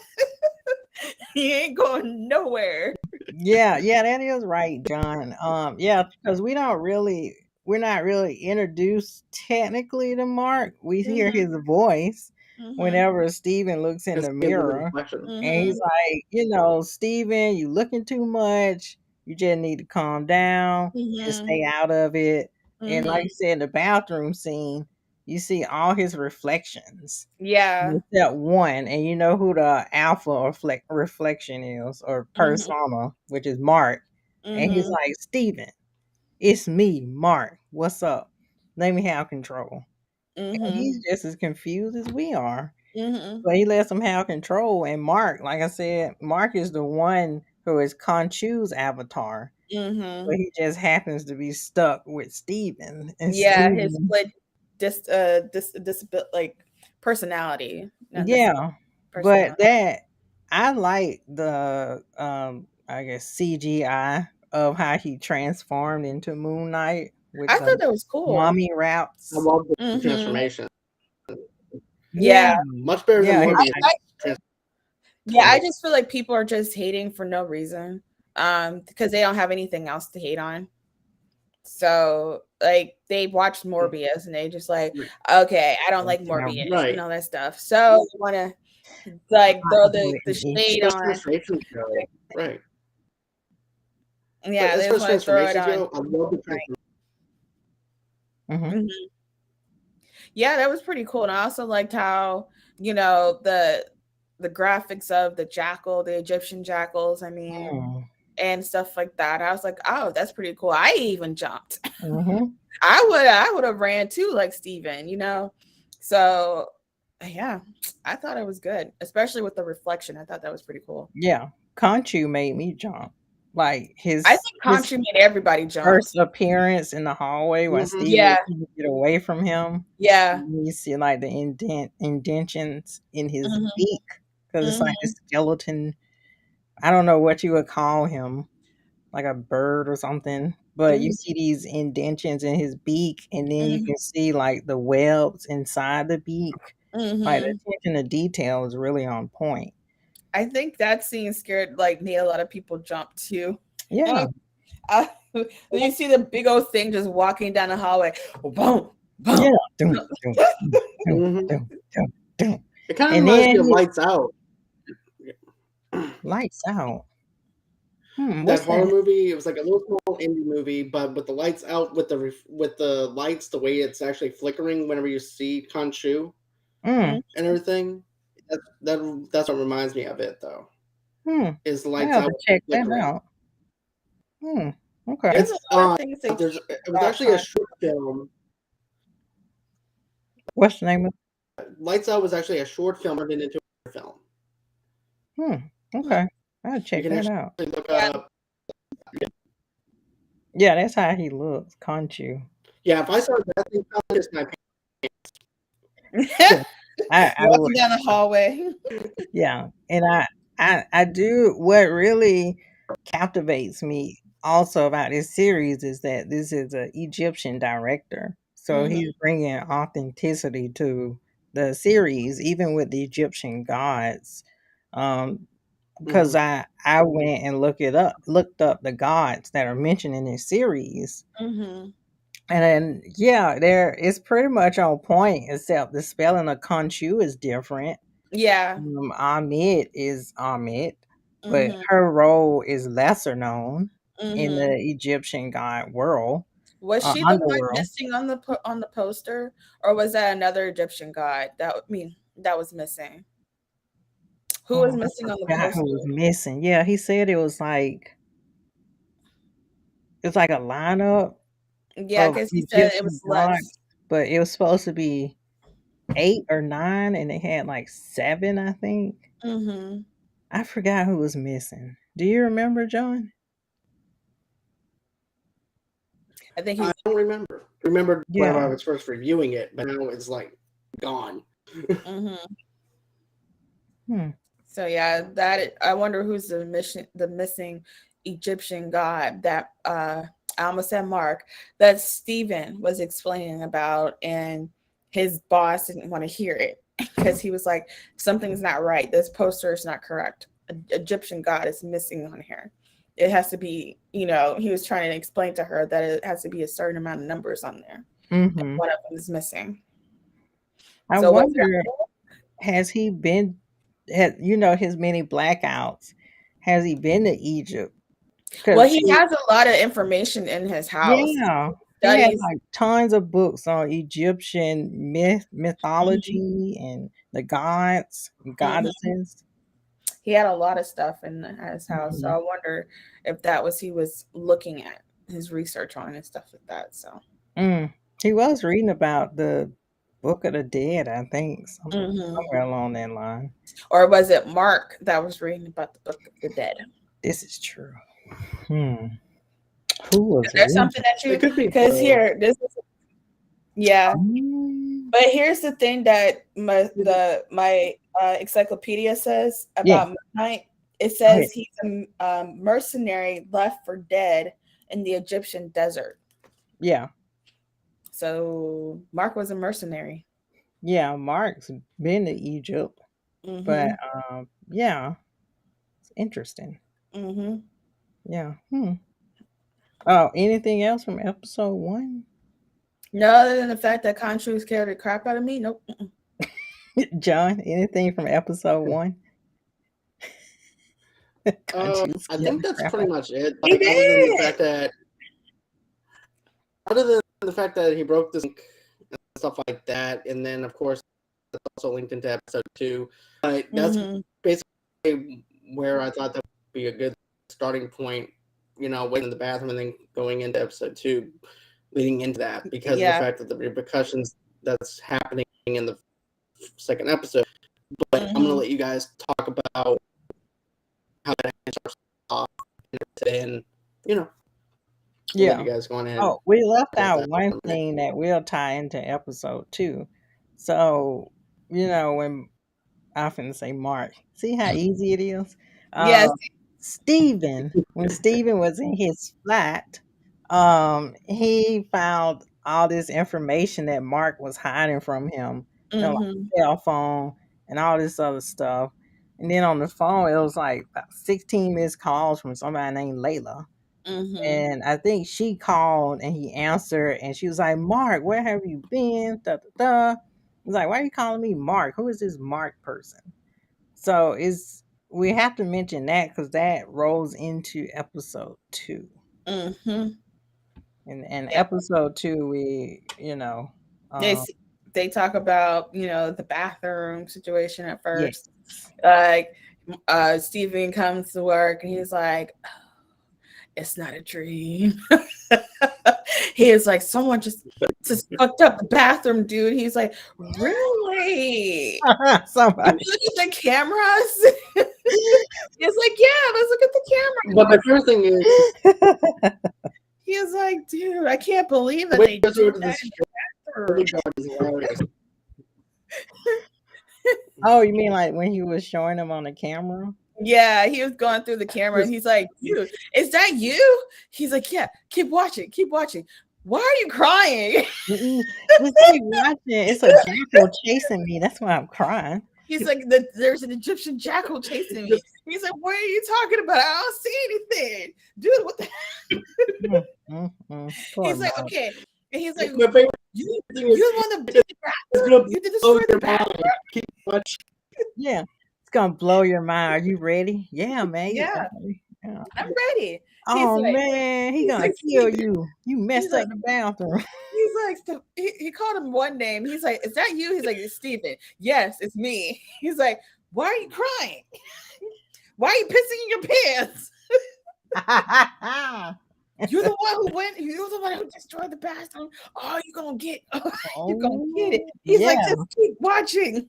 He ain't going nowhere. Yeah, that is right, John. Yeah, because we're not really introduced technically to Mark. We hear his voice whenever Steven looks in Because the he has a mirror. reflection. And he's like, Steven, you looking too much. You just need to calm down. Just stay out of it. And like you said, in the bathroom scene, you see all his reflections. Yeah. Except one, and you know who the alpha or reflection is, or persona, which is Mark. And he's like, Steven, it's me, Mark. What's up? Let me have control. And he's just as confused as we are. But he lets him have control. And Mark, like I said, Mark is the one who is Conchu's avatar. But he just happens to be stuck with Steven. And Yeah, his Steven, split like personality. yeah. But that I like the I guess CGI of how he transformed into Moonknight with I the thought that was cool. mommy wraps. I love the transformation. Yeah. Much better than Morbius. I just feel like people are just hating for no reason. Because they don't have anything else to hate on. So like they watched Morbius and they just like, okay, I don't like Morbius and all that stuff. So they want to like throw the shade on. Right. Yeah, they just want to throw it on. I love the transformation. Yeah, that was pretty cool. And I also liked how, the graphics of the jackal, the Egyptian jackals, Mm. and stuff like that. I was like, oh, that's pretty cool. I even jumped. Mm-hmm. I would have ran too, like Steven. So yeah, I thought it was good, especially with the reflection. I thought that was pretty cool. Yeah, Conchu made me jump. Like I his think Conchu made everybody jump. first appearance in the hallway when Mhm. Steve Yeah, was trying to get away from him. yeah. You see like the indentions in his Hmm. beak because it's like a Hmm. skeleton. I don't know what you would call him, like a bird or something. But you Hmm. see these indentions in his beak, and then you Hmm. can see like the webs inside the beak. Like the Hmm. attention to detail is really on point. I think that scene scared like made a lot of people jump too. Yeah, Uh, you see the big old thing just walking down the hallway. Boom, yeah. boom. Dun, dun, dun, dun, Mhm. dun, dun, dun. It kind of And reminds then me of he Lights Out. lights out. That What's horror that? movie. It was like a little small indie movie, but with the lights out, with the lights, the way it's actually flickering whenever you see Khonshu Mm, and everything. That's what reminds me of it, though. hmm. Is the I lights have out to check that flickering? out. Hmm. Okay. There's a It's lot of things they there's teach it was about actually a content. short film. What's the name of? Lights Out was actually a short film turned into a film. Hmm. Okay. I'll You check can that actually out. look Yeah. up. Yeah, that's how he looks. Conchu. Yeah, if I saw that thing, I'll kiss my pants. Yeah. I would. Walking down the hallway. Yeah, and I do what really captivates me also about this series is that this is an Egyptian director, so Hmm. he's bringing authenticity to the series, even with the Egyptian gods. Because Mhm. I went and looked up the gods that are mentioned in this series, Hmm. and then yeah, there it's pretty much on point, except the spelling of Khonshu is different. Yeah. Ahmed is Ahmed, but Hmm. her role is lesser known in Hmm. the Egyptian god world, Was she the one underworld. missing on the poster, or was that another Egyptian god that was missing? Who was Oh, I missing on the forgot who poster? was missing. Yeah, he said it was like a lineup Yeah, of because he said it Egyptian was less. gods, but it was supposed to be 8 or 9, and they had like 7, I think. Hmm. I forgot who was missing. Do you remember, John? I think I he's. don't remember. Remembered whenever I Yeah. was first reviewing it, but now it's like gone. Hmm. Hmm. So yeah, I wonder who's the missing Egyptian god that I almost said Mark, that Steven was explaining about, and his boss didn't want to hear it because he was like, something's not right. This poster is not correct. Egyptian god is missing on here. It has to be, he was trying to explain to her that it has to be a certain amount of numbers on there. Hmm. One of them is missing. I So was wonder, has he been his many blackouts, has he been to Egypt? Well, Because he has a lot of information in his house. yeah, he had Studies. like tons of books on Egyptian Mhm, mythology and the gods and mhm. goddesses. He had a lot of stuff in his house, so Mhm. I wonder if that was he was looking at his research on and stuff like that. So, Mm. He was reading about the Book of the Dead, I think, mhm. somewhere along that line. Or was it Mark that was reading about the Book of the Dead? This is true. Hmm. Who was There's reading? something that It you could be because both. here this is yeah. Mm. But here's the thing that my encyclopedia says Yeah. about Midnight. It Okay. says he's a mercenary left for dead in the Egyptian desert. Yeah. So Mark was a mercenary. Yeah. Mark's been to Egypt, but Mm-hmm. yeah, it's interesting. Mm-hmm. Yeah. Hmm. Oh, anything else from episode 1? No, other than the fact that Khonshu scared the crap out of me. Nope. John, anything from episode 1? Country I scared think the that's crap pretty out. much it. He Like did. other than the fact that he broke this and stuff stuff like that. And then, of course, that's also linked into episode 2. But that's basically where I thought that would be a good starting point, waiting in the bathroom and then going into episode 2, leading into that, because of the fact that the repercussions that's happening in the second episode. But I'm going to let you guys talk about how that starts off, and let you guys go on ahead. Oh, we left out one thing that will tie into episode 2. So, when I often say Mark, see how easy it is? Yes. When Steven was in his flat, he found all this information that Mark was hiding from him, like cell phone and all this other stuff. And then on the phone, it was like about 16 missed calls from somebody named Layla. And I think she called and he answered, and she was like, Mark, where have you been? Da, da, da. He's like, why are you calling me Mark? Who is this Mark person? So we have to mention that because that rolls into episode 2. And episode 2, we, they talk about, the bathroom situation at first. Yes. Like, Steven comes to work and he's like, oh, it's not a dream. He is like, someone just fucked up the bathroom, dude. He's like, really? Somebody. Look at the cameras. He's like, yeah, let's look at the camera. But the first thing is, he's like, dude, I can't believe that they did that in the bathroom. Oh, you mean like when he was showing them on the camera? Yeah, he was going through the camera and he's like, dude, is that you? He's like, yeah, keep watching. Why are you crying? Just keep watching. It's a jackal chasing me. That's why I'm crying. He's like, there's an Egyptian jackal chasing me. He's like, what are you talking about? I don't see anything. Dude, what the He's like, okay. And he's like, you want to you did destroy the bathroom. Keep watching. Yeah. It's gonna blow your mind. Are you ready? Yeah, man. Yeah. I'm ready. Oh man, he's gonna kill you. You messed up the bathroom. He's like, he called him one name. He's like, is that you? He's like, it's Steven. Yes, it's me. He's like, why are you crying? Why are you pissing in your pants? You're the one who destroyed the bathroom. Oh, you're gonna get it. He's like, just keep watching.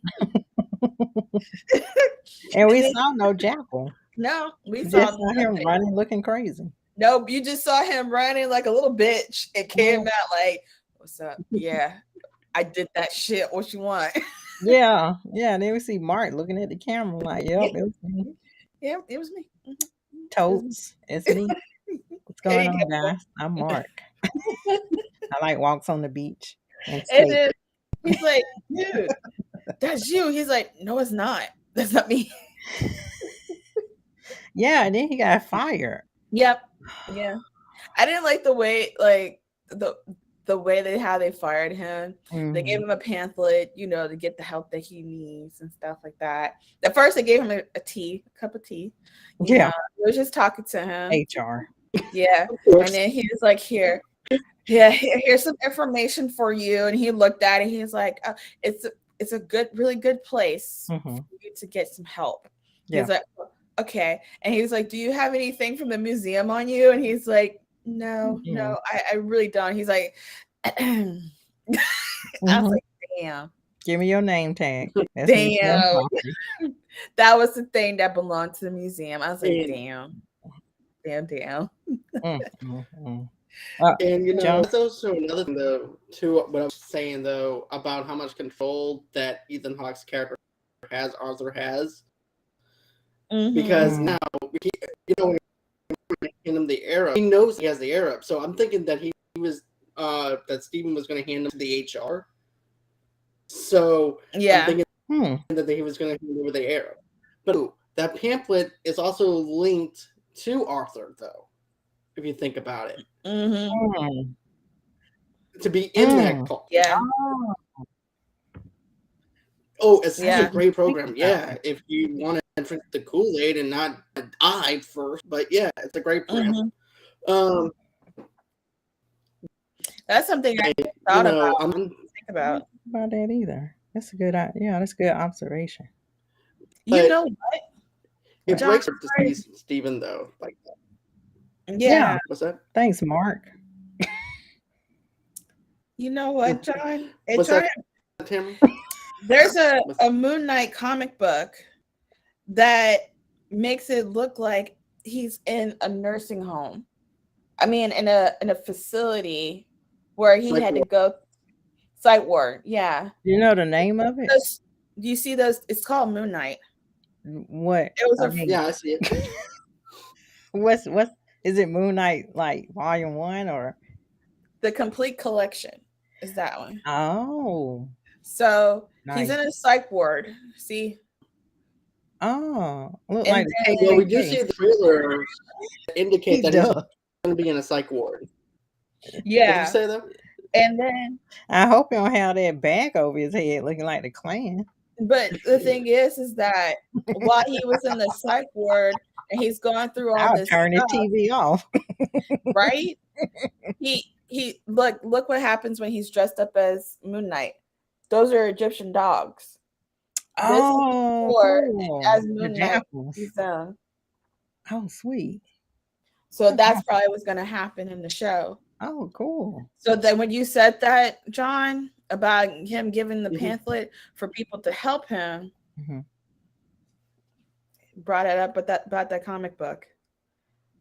And we saw no jackal. No, we saw him running, looking crazy. Nope, you just saw him running like a little bitch. It came out like, what's up? Yeah, I did that shit. What you want? Yeah. Then we see Mark looking at the camera like, yep, it was me. Yeah, it was me. Totes, it's me. What's going on, guys? I'm Mark. I like walks on the beach. And then he's like, dude, that's you. He's like, no, it's not. That's not me. Yeah, and then he got fired. Yep. Yeah. I didn't like the way, like the way how they fired him. They gave him a pamphlet, to get the help that he needs and stuff like that. At first, they gave him a cup of tea. He was just talking to him. HR. Yeah. And then he was like, here's some information for you. And he looked at it. He's like, it's a really good place for you to get some help. Yeah. He's like, okay. And he was like, do you have anything from the museum on you? And he's like, no, I really don't. He's like, I was like, damn. Give me your name tag. That's damn. That was the thing that belonged to the museum. I was like, damn. And that's also another thing, though, to what I was saying, though, about how much control that Ethan Hawke's character has, Arthur has. Because now, when hand him the arrow, he knows he has the arrow. So I'm thinking that he was, that Steven was going to hand him to the HR. So I'm thinking that he was going to hand over the arrow. But that pamphlet is also linked to Arthur, though, if you think about it. To be in that cult. Yeah. Oh, it's such a great program. Yeah, if you want to drink the Kool-Aid and not die first. But yeah, it's a great program. That's something I thought about. I'm about. About that either. That's a good. Yeah, that's a good observation. You But know what, it John? breaks to see Steven though. Like, Yeah. what's that? Thanks, Mark. You know what, John? What's that, Tim? There's a Moon Knight comic book that makes it look like he's in a nursing home. I mean, in a facility where he had to go psych ward. Yeah. You know the name of it? Do you see those? It's called Moon Knight. What? It was I see it. What's is it Moonknight like volume 1 or the complete collection is that one. Oh. So nice. He's in a psych ward. See? Oh, look And like well, we do see the trailer indicate that he's going to be in a psych ward. Yeah. What did you say though? And then I hope he don't have that bag over his head looking like the Klan. But the thing is that while he was in the psych ward and he's going through all this turn stuff, the TV off. right? He look what happens when he's dressed up as Moon Knight. Those are Egyptian dogs. Oh, cool. As Moon Knight. Oh, sweet. So that's probably what's going to happen in the show. Oh, cool. So then when you said that, John, about him giving the pamphlet for people to help him, brought it up about that comic book.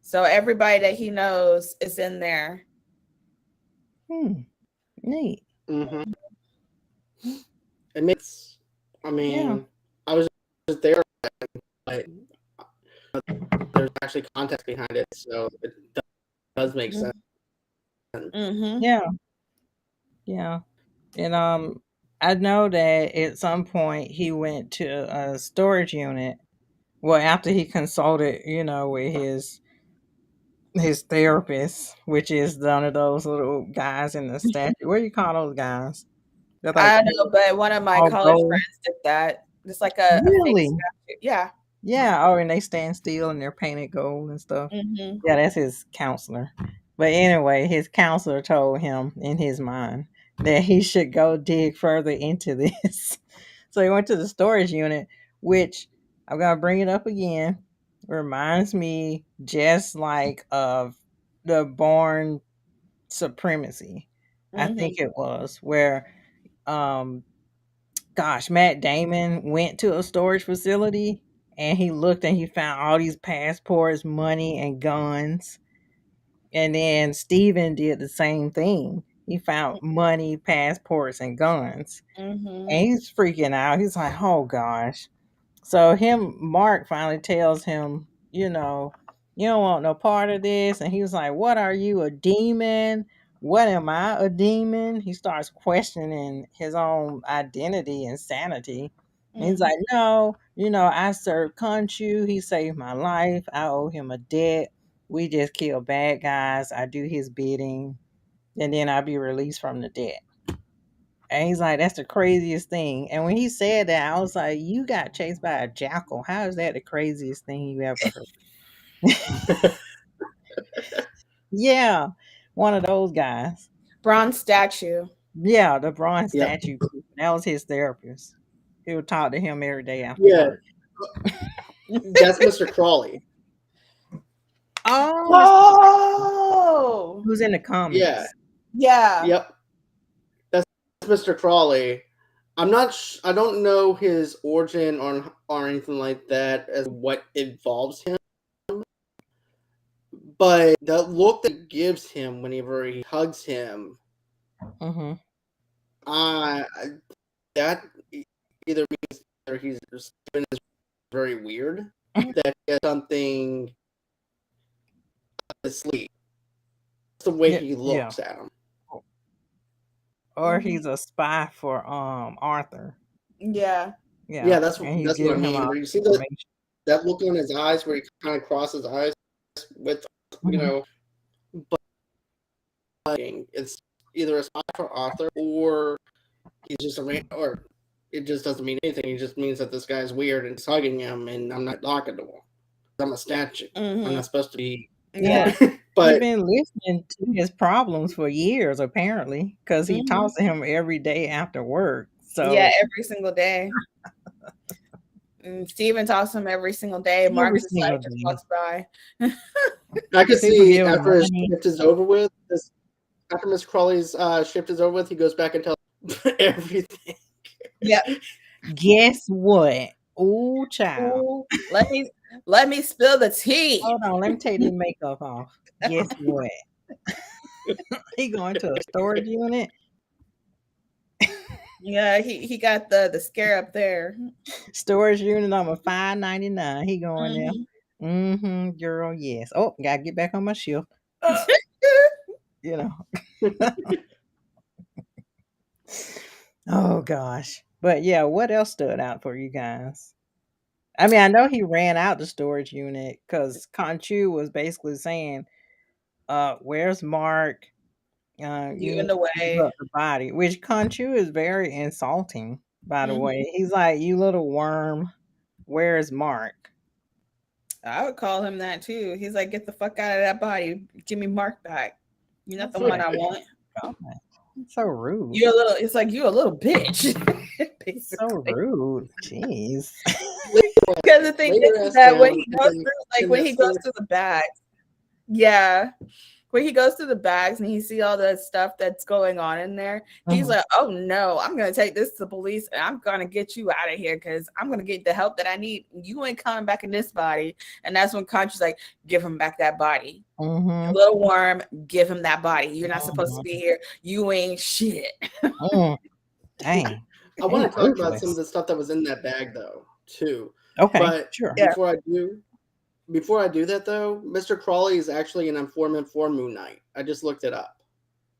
So everybody that he knows is in there. Neat. It makes, I was just there, but there's actually context behind it, so it does make sense. Yeah. And I know that at some point he went to a storage unit. Well, after he consulted, with his therapist, which is one of those little guys in the statue. What do you call those guys? Like, I don't know, but one of my college friends did that. It's like a fake statue. Yeah. Yeah. Oh, and they stand still and they're painted gold and stuff. Yeah, that's his counselor. But anyway, his counselor told him in his mind that he should go dig further into this. So he went to the storage unit, which I'm going to bring it up again. Reminds me just like of the Bourne Supremacy. I think it was where, Matt Damon went to a storage facility and he looked and he found all these passports, money, and guns. And then Steven did the same thing. He found money, passports, and guns. And he's freaking out. He's like, oh gosh. So Mark finally tells him, you don't want no part of this. And he was like, what are you, a demon? What am I, a demon? He starts questioning his own identity and sanity. And he's like, no, I served Khonshu. He saved my life. I owe him a debt. We just kill bad guys. I do his bidding. And then I'll be released from the debt. And he's like, that's the craziest thing. And when he said that, I was like, you got chased by a jackal. How is that the craziest thing you ever heard? Yeah, one of those guys. Bronze statue. Yeah, the bronze statue. That was his therapist. He would talk to him every day after work. That's Mr. Crawley. Oh! Who's in the comics? Yeah. Yep. That's Mr. Crawley. I don't know his origin or anything like that as what involves him. But the look that it gives him whenever he hugs him, that either means that he's very weird, that he has something to sleep. It's the way he looks at him. Or he's a spy for Arthur. Yeah, that's what I mean. Where you see that look on his eyes, where he kind of crosses eyes with, but it's either a spy for Arthur or he's just or it just doesn't mean anything. It just means that this guy's weird and hugging him, and I'm not talking to him. I'm a statue. I'm not supposed to be. Yeah. He's But been listening to his problems for years, apparently, because he Mhm. talks to him every day after work. Yeah, So every single day. Steven talks to him every single day. every Marcus single like just day, walks by. I could people see give him after his money. shift is over with, after Miss Crawley's shift is over with, he goes back and tells everything. Yep. Guess what? Ooh, child. Ooh, let me spill the tea. Hold on, let me take the makeup off. Guess what? He going to a storage unit. Yeah, he got the scare up there. Storage unit number 599. He going there. Mhm. Mm-hmm, girl, yes. Oh, gotta get back on my shift. You know. Oh gosh. But yeah, what else stood out for you guys? I mean, I know he ran out the storage unit because Conchu was basically saying, where's Mark? You You need in the to give way. up the body, which Conchu is very insulting, by the Mhm. way. He's like, you little worm, where's Mark? I would call him that too. He's like, get the fuck out of that body. Give me Mark back. You're not the Yeah, one I want. God, so rude. You're a little. It's like you a little bitch, So basically. rude. Jeez. Because the thing Later is asked that when down he goes through, like in when that he goes store. through the bags, yeah, when he goes through the bags and he see all the stuff that's going on in there, he's Mhm. like, "Oh no, I'm gonna take this to the police and I'm gonna get you out of here because I'm gonna get the help that I need. You ain't coming back in this body." And that's when Conchu's like, "Give him back that body, you Mhm. little worm. Give him that body. You're not supposed to Mhm. be here. You ain't shit." Mm. Dang. I He's want to talk about some of ruthless. the stuff that was in that bag though, too. Okay, But sure. Yeah. before I do that though, Mr. Crawley is actually an informant for Moon Knight. I just looked it up.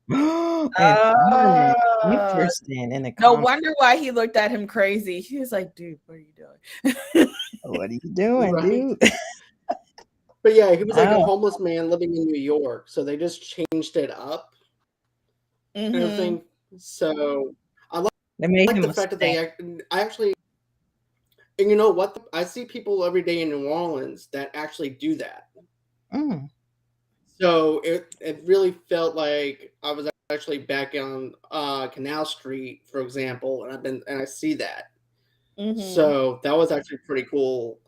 Informant. Uh, Interesting in the no comic. wonder why he looked at him crazy. He was like, "Dude, what are you doing?" What are you doing, Right? dude? But yeah, he was like a Oh. homeless man living in New York, so they just changed it up and Mm-hmm. everything. So I They made like him the a fact that saint. I actually, and you know what? I see people every day in New Orleans that actually do that. Mm. So it really felt like I was actually back on Canal Street, for example, and I see that. Mm-hmm. So that was actually pretty cool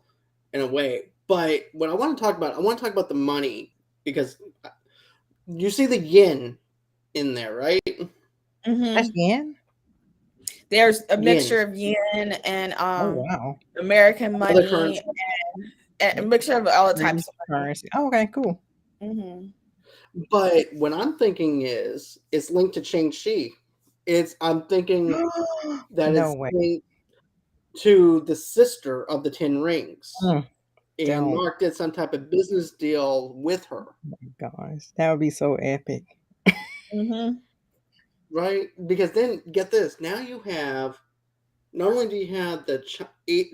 in a way. But what I want to talk about the money because you see the yen in there, right? Mm-hmm. Again? There's a Yen, mixture of yen and Oh, wow. American other money currency. and a mixture of all Pretty types of money. currency. Oh, okay, cool. Mm-hmm. But what I'm thinking is it's linked to Shang-Chi. I'm thinking that No it's way. linked to the sister of the Ten Rings. Mm, And don't. Mark did some type of business deal with her, Oh my gosh. That would be so epic. Mm-hmm. right? Because then get this, now you have not only do you have the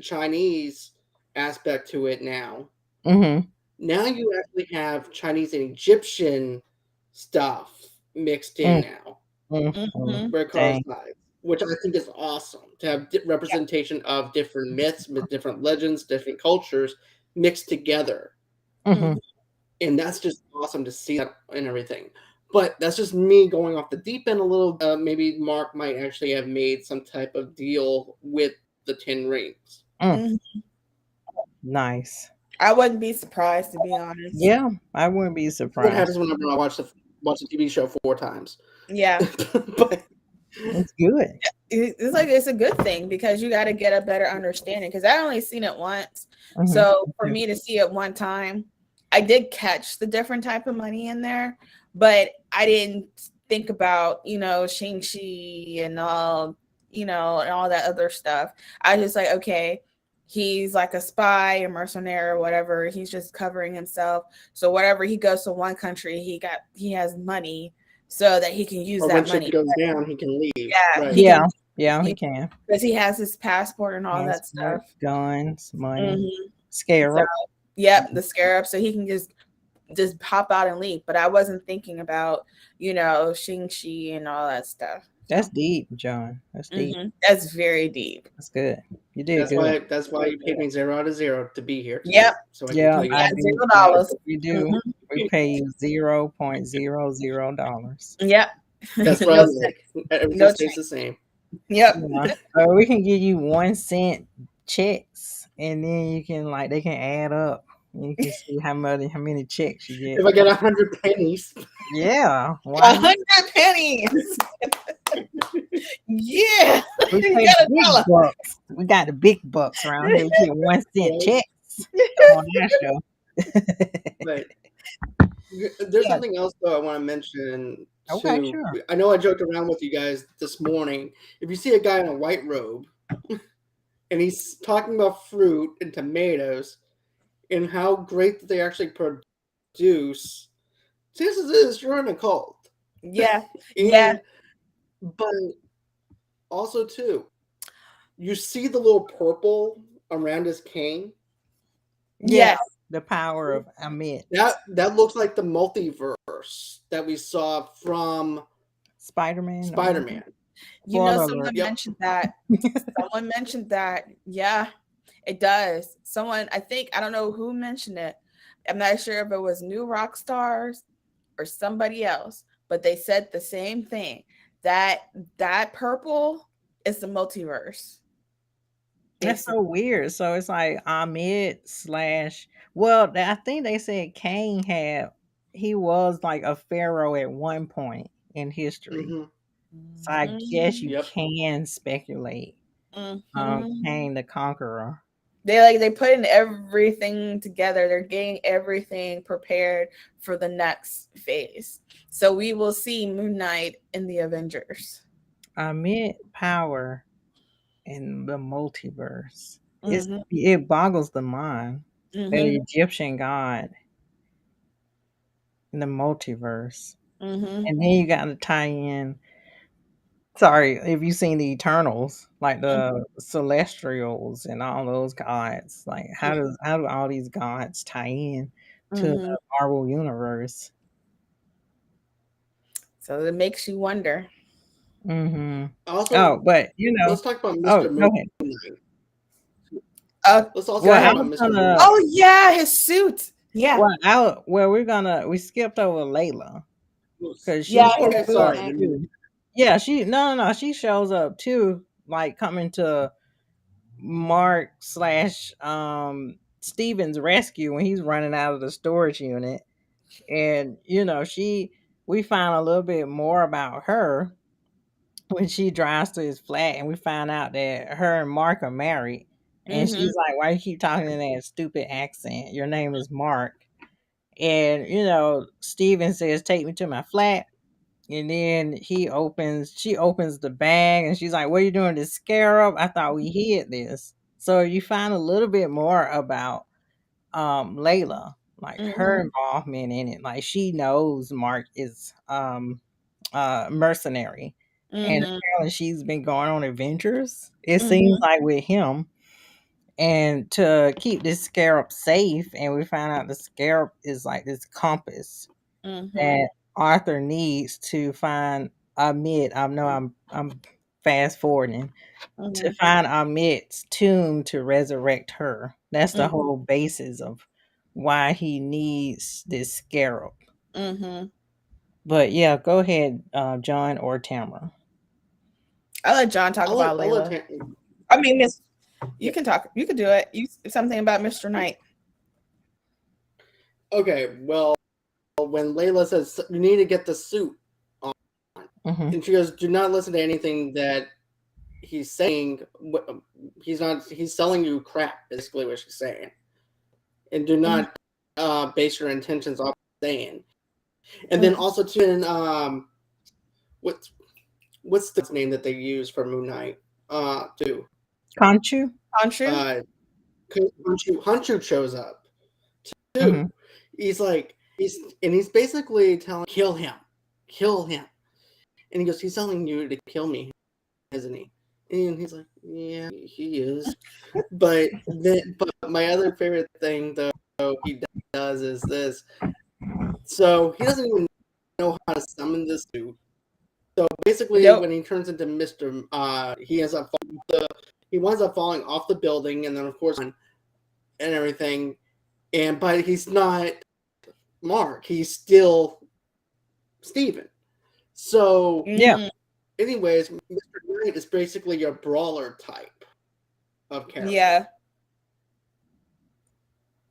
Chinese aspect to it Mm-hmm. now you actually have Chinese and Egyptian stuff mixed in Mm, now, mm. Mm-hmm. where Dang. coincides, which I think is awesome to have representation of different myths, different legends, different cultures mixed together. Mm-hmm. Mm-hmm. And that's just awesome to see that and everything. But that's just me going off the deep end a little. Maybe Mark might actually have made some type of deal with the Ten Rings. Mm. Mm-hmm. Nice. I wouldn't be surprised to be honest. Yeah, I wouldn't be What surprised. happens whenever I watch the TV show 4 times? Yeah. But It's good. It's like it's a good thing because you got to get a better understanding because I only seen it once. Mm-hmm. So for me to see it one time, I did catch the different type of money in there, but I didn't think about, Shang-Chi and all, and all that other stuff. I just like, okay, he's like a spy, a mercenary, or whatever. He's just covering himself. So whatever he goes to one country, he has money so that he can use or when that shit money. goes down, he can leave. Yeah, Right. he can Yeah. Yeah, he can. because he has his passport and all that Passport, stuff. guns, money, Mm-hmm. So, scarab. yep, the scarab, so he can just hop out and leave. But I wasn't thinking about Shang-Chi and all that stuff. That's So deep, John. That's deep. that's very deep. That's good. You did good. That's why you paid me 0 out of 0 to be here today. Yep. So I can Yeah, tell you. I Yeah, do. $0. We do. We pay you $0.00. Yep. That's what No I like. cents. Everything No stays change. the same. Yep. Yeah. We can give you 1 cent checks, and then you can they can add up. You can see how many checks you get. If I get 100 pennies, Yeah, why not? 100 pennies. Yeah. We You pay got the a big dollar. bucks. We got the big bucks around here. We get 1 cent right? checks on our show. But there's Yeah. something else though I want to mention Okay, too. sure. I know I joked around with you guys this morning. If you see a guy in a white robe and he's talking about fruit and tomatoes and how great that they actually produce, chances is you're in a cult. Yeah. Yeah. And but also too, you see the little purple around his cane. Yeah, Yes. the power of Amit. That looks like the multiverse that we saw from Spider-Man. Spider-Man. You know, Spoiler someone alert. Yep. mentioned that. Someone mentioned that. Yeah, it does. Someone, I think, I don't know who mentioned it. I'm not sure if it was New Rock Stars or somebody else, but they said the same thing. That purple is the multiverse. That's so weird. So it's like Ahmed slash. Well, I think they said Cain he was like a pharaoh at one point in history. Mm-hmm. So I guess you Yep. can speculate. Cain the Conqueror. They put in everything together. They're getting everything prepared for the next phase. So we will see Moon Knight in the Avengers. Ahmed power in the multiverse. It boggles the mind. The Egyptian god in the multiverse. And then you got to tie in. Sorry, if you've seen the Eternals, like the Celestials and all those gods, like how do all these gods tie in to the Marvel universe? So it makes you wonder. Also, but let's talk about Mr. go ahead. Moonknight. Uh, Let's also Well, talk I about was Mr. gonna. Moonknight. Oh yeah, his suit. Yeah. We skipped over Layla because she Yeah, shows Okay, his up sorry. boot. too. Yeah, no, she shows up too, like coming to Mark slash Steven's rescue when he's running out of the storage unit. And we find a little bit more about her when she drives to his flat, and we find out that her and Mark are married. And she's like, "Why you keep talking in that stupid accent? Your name is Mark." And Steven says, "Take me to my flat." And then she opens the bag, and she's like, "What are you doing, this scarab? I thought we hid this." So you find a little bit more about Layla, like her involvement in it. Like she knows Mark is mercenary, and apparently she's been going on adventures, it seems like, with him, and to keep this scarab safe. And we find out the scarab is like this compass that Arthur needs to find Amit. I know I'm fast forwarding to find Amit's tomb to resurrect her. That's the whole basis of why he needs this scarab. But yeah, go ahead, John or Tamara. I'll let John talk about Layla. I mean, Miss, you can talk. You can do it. You something about Mr. Knight. Okay, well, when Layla says you need to get the suit on, and she goes, "Do not listen to anything that he's saying. He's selling you crap." Basically, what she's saying, and do not base your intentions off saying. And then also too, what's the name that they use for Moon Knight? Too. Khonshu. Khonshu shows up too. He's basically telling, kill him, and he goes, he's telling you to kill me, isn't he? And he's like, yeah, he is. but my other favorite thing though he does is this. So he doesn't even know how to summon this dude. So basically, when he turns into Mr. He ends up he winds up falling off the building, and then of course and everything. But he's not Mark. He's still Steven. So Yeah. anyways, Mr. Knight is basically a brawler type of character. Yeah.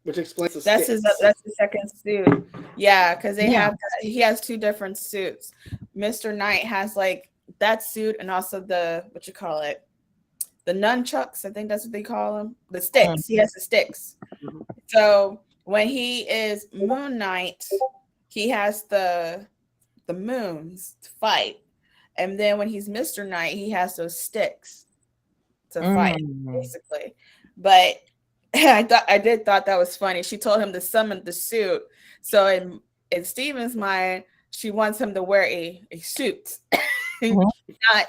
Which explains the That's sticks. that's the second suit. Yeah, because he has two different suits. Mr. Knight has like that suit and also the what you call it, the nunchucks. I think that's what they call them. The sticks. He has the sticks. So when he is Moon Knight, he has the moons to fight, and then when he's Mr. Knight, he has those sticks to fight, basically. But I did thought that was funny. She told him to summon the suit. So in Steven's mind, she wants him to wear a suit, not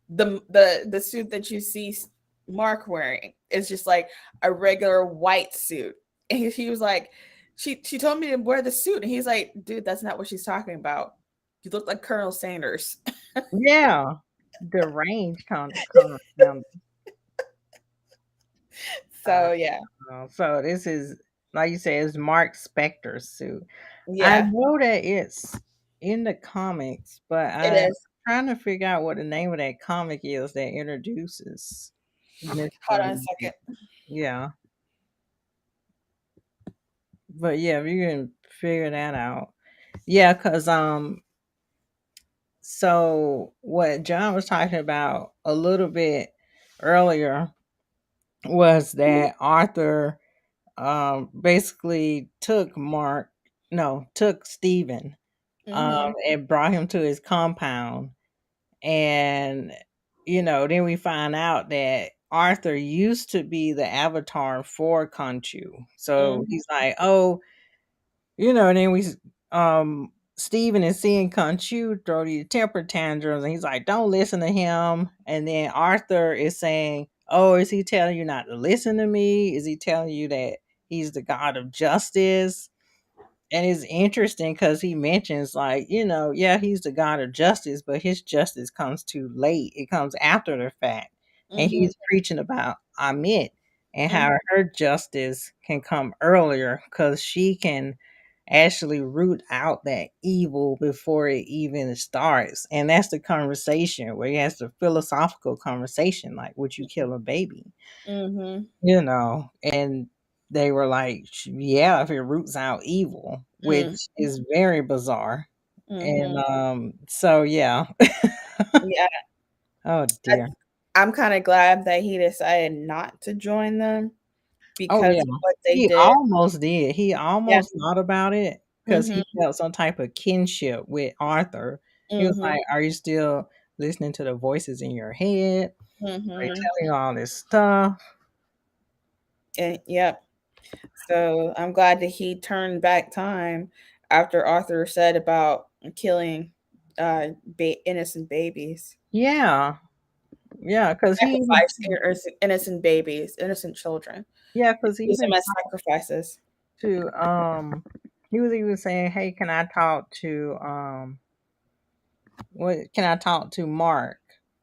the suit that you see Mark wearing. It's just like a regular white suit. And he was like, she told me to wear the suit, and he's like, dude, that's not what she's talking about. You look like Colonel Sanders. Yeah, the range kind of. So yeah. So this is, like you say, it's Mark Spector's suit. Yeah. I know that it's in the comics, but I'm trying to figure out what the name of that comic is that introduces Mr. Hold on a second. Yeah. But yeah, if you can figure that out. Yeah, because so what John was talking about a little bit earlier was that Arthur basically took Steven and brought him to his compound. And, then we find out that Arthur used to be the avatar for Khonshu. So he's like, oh, and then Steven is seeing Khonshu throw these temper tantrums, and he's like, don't listen to him. And then Arthur is saying, oh, is he telling you not to listen to me? Is he telling you that he's the god of justice? And it's interesting because he mentions, like, yeah, he's the god of justice, but his justice comes too late. It comes after the fact. And he's preaching about Amit and how her justice can come earlier because she can actually root out that evil before it even starts. And that's the conversation where he has the philosophical conversation, like, would you kill a baby? And they were like, yeah, if it roots out evil, which is very bizarre. And so yeah. Yeah. Oh dear. I'm kind of glad that he decided not to join them because of what they he did. almost did. He almost thought about it because he felt some type of kinship with Arthur. He was like, are you still listening to the voices in your head? Are you telling you all this stuff? And yep. So I'm glad that he turned back time after Arthur said about killing innocent babies. Yeah. Yeah, because he innocent babies, innocent children. Yeah, because he use them as sacrifices. He was even saying, "Hey, can I talk to Mark?"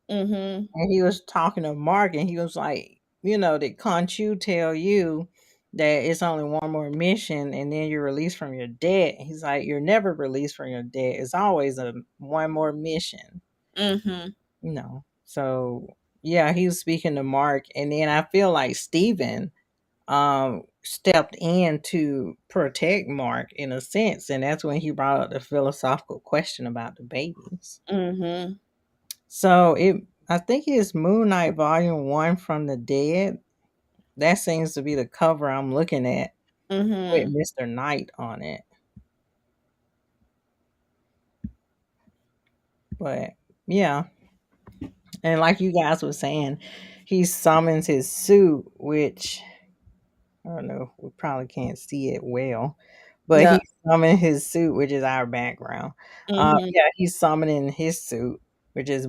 And he was talking to Mark, and he was like, did Khonshu tell you that it's only one more mission and then you're released from your debt? He's like, you're never released from your debt. It's always one more mission. So yeah, he was speaking to Mark, and then I feel like Steven stepped in to protect Mark in a sense, and that's when he brought up the philosophical question about the babies. So I think it's Moon Knight Volume 1 from the Dead. That seems to be the cover I'm looking at with Mr. Knight on it. But yeah. And like you guys were saying, he summons his suit, which I don't know, we probably can't see it well. But he summoned his suit, which is our background. Yeah, he's summoning his suit, which is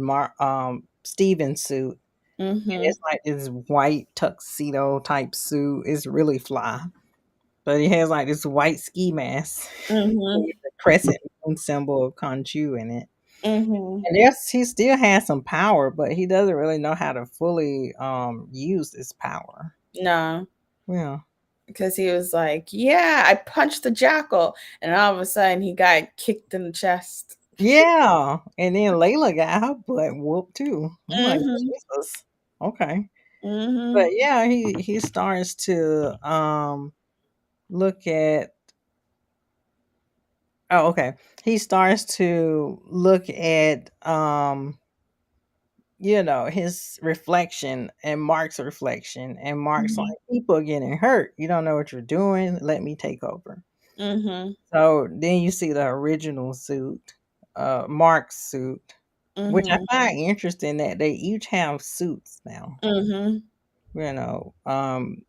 Steven's suit. And it's like this white tuxedo type suit. It's really fly. But he has like this white ski mask with the crescent moon symbol of Khonshu in it. Mm-hmm. And yes, he still has some power, but he doesn't really know how to fully use this power. No, Yeah. because he was like, "Yeah, I punched the jackal," and all of a sudden he got kicked in the chest. Yeah. And then Layla got her butt whooped too. I'm like, Mm-hmm. Jesus. Okay. But Mm-hmm. yeah, he starts to look at oh, okay. He starts to look at his reflection and Mark's reflection, and Mark's like, people are getting hurt. You don't know what you're doing. Let me take over. Mm-hmm. So then you see the original suit, Mark's suit, which I Mm-hmm. find interesting that they each have suits now. Mm-hmm.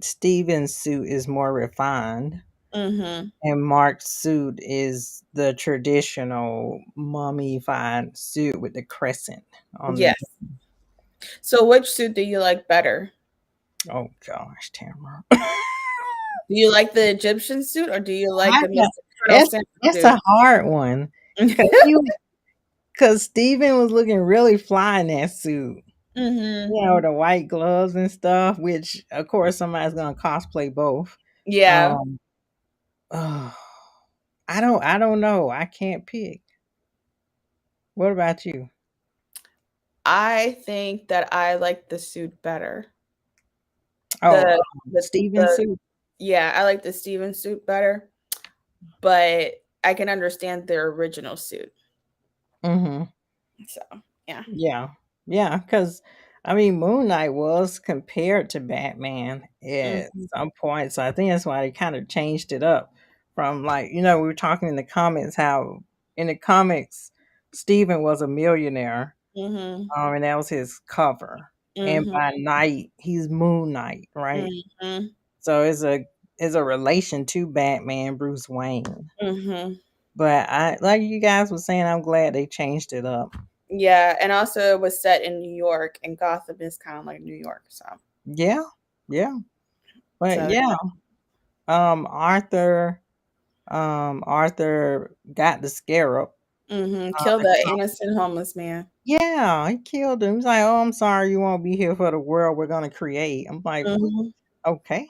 Steven's suit is more refined, Mm-hmm. and Mark's suit is the traditional mummified suit with the crescent on the. Yes. So, which suit do you like better? Oh gosh, Tamara. Do you like the Egyptian suit, or do you like I the got Mr. Colonel that's Sanders that's suit? a hard one because Steven was looking really fly in that suit. Mm-hmm. The white gloves and stuff, which of course somebody's gonna cosplay both. Yeah, Um, oh, I don't know. I can't pick. What about you? I think that I like the suit better. Oh, The Steven the suit. Yeah, I like the Steven suit better, but I can understand their original suit. Mm-hmm. So yeah. Yeah. Yeah, because I mean Moon Knight was compared to Batman at Mm-hmm. some point. So I think that's why they kind of changed it up from like, we were talking in the comments how in the comics Steven was a millionaire. Mm-hmm. And that was his cover. And Mm-hmm. by night, he's Moon Knight, right? Mm-hmm. So it's a relation to Batman, Bruce Wayne. Mm-hmm. But I like you guys were saying, I'm glad they changed it up. Yeah, and also it was set in New York, and Gotham is kind of like New York, so Yeah, yeah. But so yeah, Arthur, Arthur got the scarab. kill And the innocent homeless man. yeah, he killed him. He's like, "Oh, I'm sorry, you won't be here for the world we're gonna create." I'm like, "What? Mm-hmm. Okay."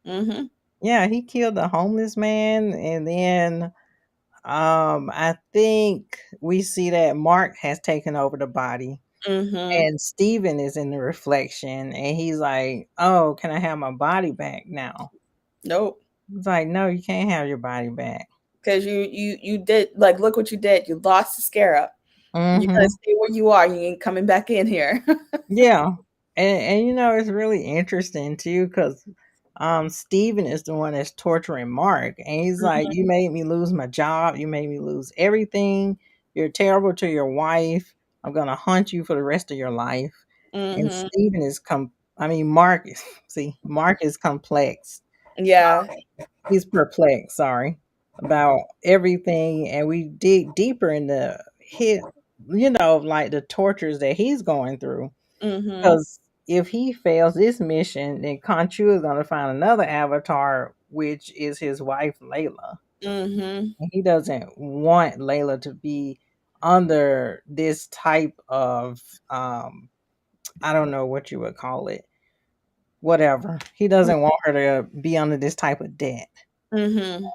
Mm-hmm. Yeah, he killed the homeless man, and then I think we see that Mark has taken over the body, Mm-hmm. and Steven is in the reflection, and he's like, "Oh, can I have my body back now?" Nope. He's like, "No, you can't have your body back." Because you did, like, look what you did. You lost the scarab. You're gonna Mhm. stay where you are. You ain't coming back in here. Yeah. And it's really interesting too because Steven is the one that's torturing Mark, and he's like, Mhm. "You made me lose my job. You made me lose everything. You're terrible to your wife. I'm gonna hunt you for the rest of your life." And Mhm. Steven is I mean, Mark is see, Mark is complex. Yeah. He's perplexed, sorry, about everything, and we dig deeper into his, like the tortures that he's going through. Mhm. Because if he fails this mission, then Conchu is going to find another avatar, which is his wife, Layla. Mhm. And he doesn't want Layla to be under this type of, I don't know what you would call it, whatever. He doesn't want her to be under this type of debt. Mhm.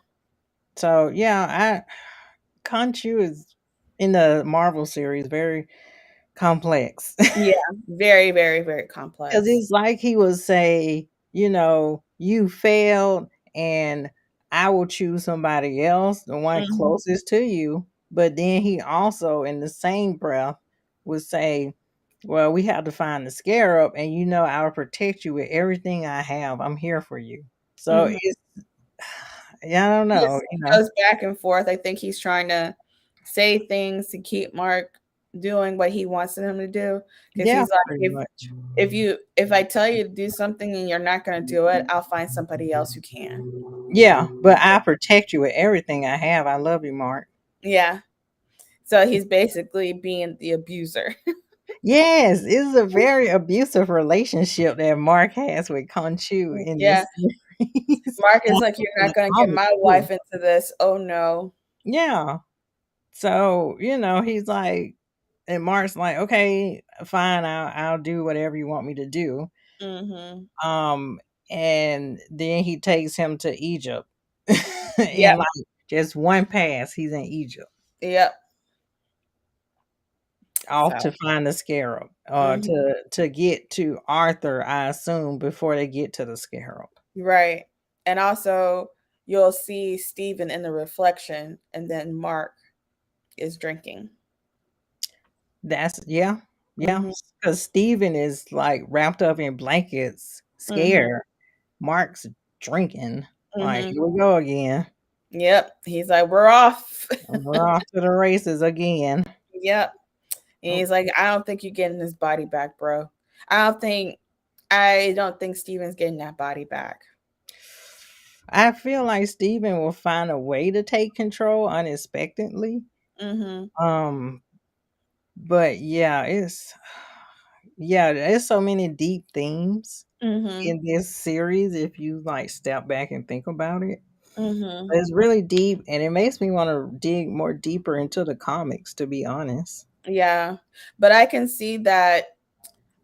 So yeah, Conchu is in the Marvel series very complex. Yeah. Very, very, very Because complex. it's like he would say, you failed and I will choose somebody else, the one Mhm. closest to you. But then he also, in the same breath, would say, well, we have to find the scarab, and I'll protect you with everything I have. I'm here for you. So Mhm. it's, yeah, I don't know, Yes, it goes back and forth. I think he's trying to say things to keep Mark doing what he wants him to do. Because Yeah, he's like, pretty much. if I tell you to do something and you're not going to do it, I'll find somebody else who can. Yeah, but I protect you with everything I have. I love you, Mark. Yeah. So he's basically being the abuser. Yes, it's a very abusive relationship that Mark has with Conchu in Yeah. this series. Mark And is like, you're in not the going to get comics my too. wife into this. Oh no. Yeah. So, he's like, and Mark's like, okay, fine, I'll do whatever you want me to do. Mm-hmm. Um, and then he takes him to Egypt. Yep. And like just one pass, he's in Egypt. Yep. Off So. to find the scarab. Mm-hmm. To get to Arthur, I assume, before they get to the scarab. Right. And also, you'll see Stephen in the reflection, and then Mark is drinking. That's yeah. Mm-hmm. Because Steven is like wrapped up in blankets, Mm-hmm. scared. Mark's drinking. Like, Mm-hmm. here we go again. Yep. He's like, we're off. We're off to the races again. Yep. And Oh, he's like, I don't think you're getting this body back, bro. I don't think Steven's getting that body back. I feel like Steven will find a way to take control unexpectedly. Mm-hmm. Um, but there's so many deep themes Mm-hmm. in this series if you like step back and think about it. Mm-hmm. It's really deep and it makes me want to dig more deeper into the comics, to be honest. Yeah. But I can see that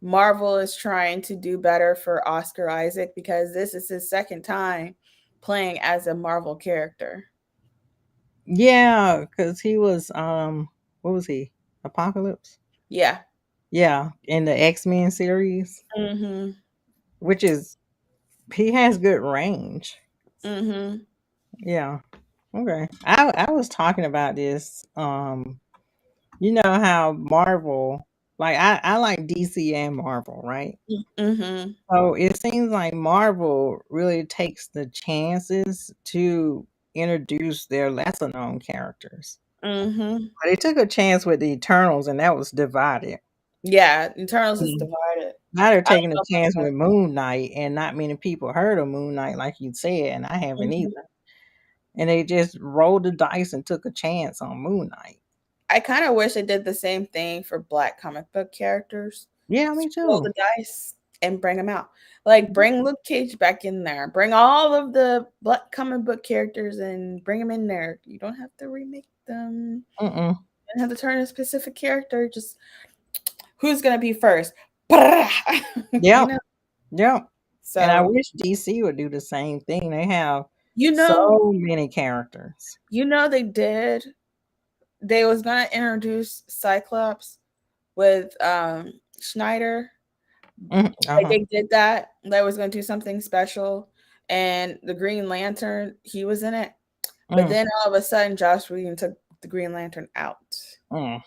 Marvel is trying to do better for Oscar Isaac because this is his second time playing as a Marvel character. Yeah, because he was what was he? Apocalypse? Yeah. Yeah, in the X-Men series, Mm-hmm. which is he has good range. Mm-hmm. Yeah. Okay. I was talking about this. You know how Marvel, like I like DC and Marvel, right? Mm-hmm. So it seems like Marvel really takes the chances to introduce their lesser known characters. Mm-hmm. But they took a chance with the Eternals and that was divided. Yeah. Eternals is Mm. divided. Now they're I taking a don't chance know with Moon Knight and not many people heard of Moon Knight like you said, and I about haven't that. either. And they just rolled the dice and took a chance on Moon Knight. I kind of wish they did the same thing for Black comic book characters. Yeah, me Just roll too. the dice and bring them out. Like bring Luke Cage back in there. Bring all of the Black comic book characters and bring them in there. You don't have to remake them. Mm-mm. You don't have to turn a specific character. Just who's gonna be first? you Yep. know. Yep. And I So wish DC would do the same thing. They have you know, so many characters. they did. They was gonna introduce Cyclops with Schneider. Like Uh-huh. they did that. They was gonna do something special. And the Green Lantern, he was in it. But Mm, then all of a sudden Josh Whedon took the Green Lantern out. mm,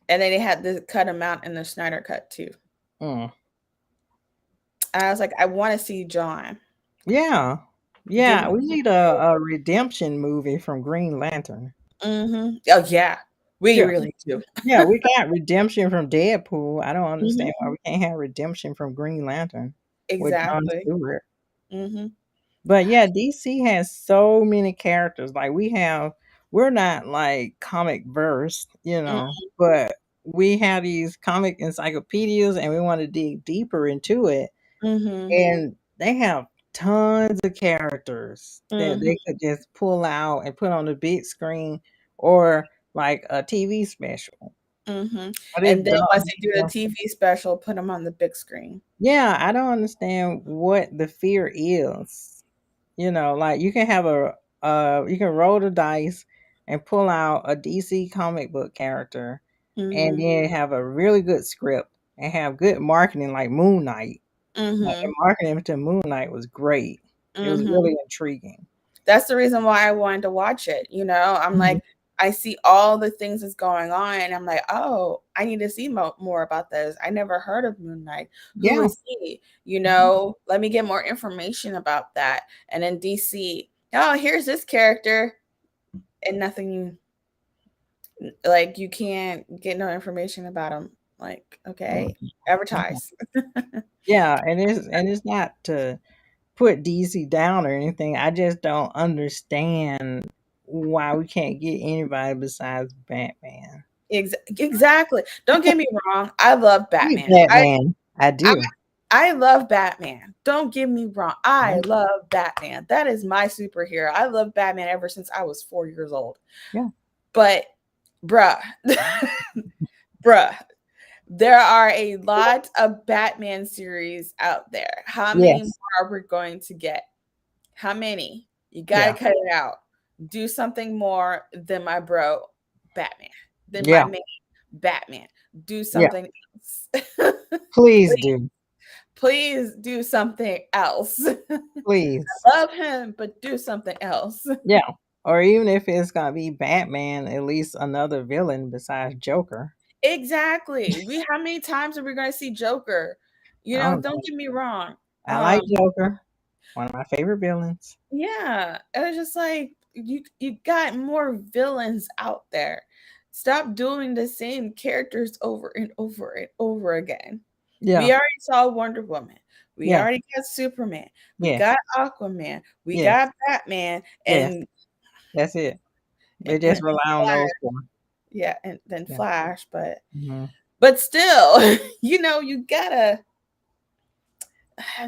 And then they had to cut him out in the Snyder cut too. mm. And I was like, I want to see John. Yeah. Give Yeah, me we need a redemption movie from Green Lantern. mm-hmm. Oh yeah. We Yeah. really do. Yeah, we got redemption from Deadpool. I don't understand Mm-hmm. why we can't have redemption from Green Lantern with John Exactly. Stewart. Mm-hmm. But yeah, DC has so many characters. Like we're not like comic versed, but we have these comic encyclopedias and we want to dig deeper into it. Mm-hmm. And they have tons of characters that Mm-hmm. they could just pull out and put on the big screen or like a TV special. Mm-hmm. I just And then don't once they do the understand. TV special, put them on the big screen. Yeah, I don't understand what the fear is. Like you can have you can roll the dice and pull out a DC comic book character and Mm-hmm. then have a really good script and have good marketing like Moon Knight. Like the Mm-hmm. marketing to Moon Knight was great. It was Mm-hmm. really intriguing. That's the reason why I wanted to watch it. I'm Mhm. like, I see all the things that's going on, and I'm like, oh, I need to see more about this. I never heard of Moon Knight. Who Yeah. is he? Mhm. Let me get more information about that. And then DC, oh, here's this character, and nothing. Like you can't get no information about him. Like, okay, Mhm. advertise. Yeah, and it's not to put DC down or anything. I just don't understand why we can't get anybody besides Batman. Exactly. Don't get me wrong. I love He's Batman. Batman. I I do. I love Batman. Don't get me wrong. I Yeah. love Batman. That is my superhero. I love Batman ever since I was 4 years old. Yeah. But bruh, bruh, there are a lot of Batman series out there. How many more Yes. are we going to get? How many? You gotta Yeah. cut it out. Do something more than my bro, Batman. Than my Yeah. man, Batman. Do Yeah. something else. Please please, do. please do something else. Please. Love him, but do something else. Yeah. Or even if it's gonna be Batman, at least another villain besides Joker. Exactly. How many times are we going to see Joker? Oh, Don't get me wrong. I like Joker. One of my favorite villains. Yeah, it was just like you got more villains out there. Stop doing the same characters over and over and over again. Yeah. We already saw Wonder Woman. We Yeah. already got Superman. We Yes. got Aquaman. We Yes. got Batman Yes. and That's it. They and just rely on Flash. those four. Yeah, and then Yeah. Flash, Hmm. but still, you gotta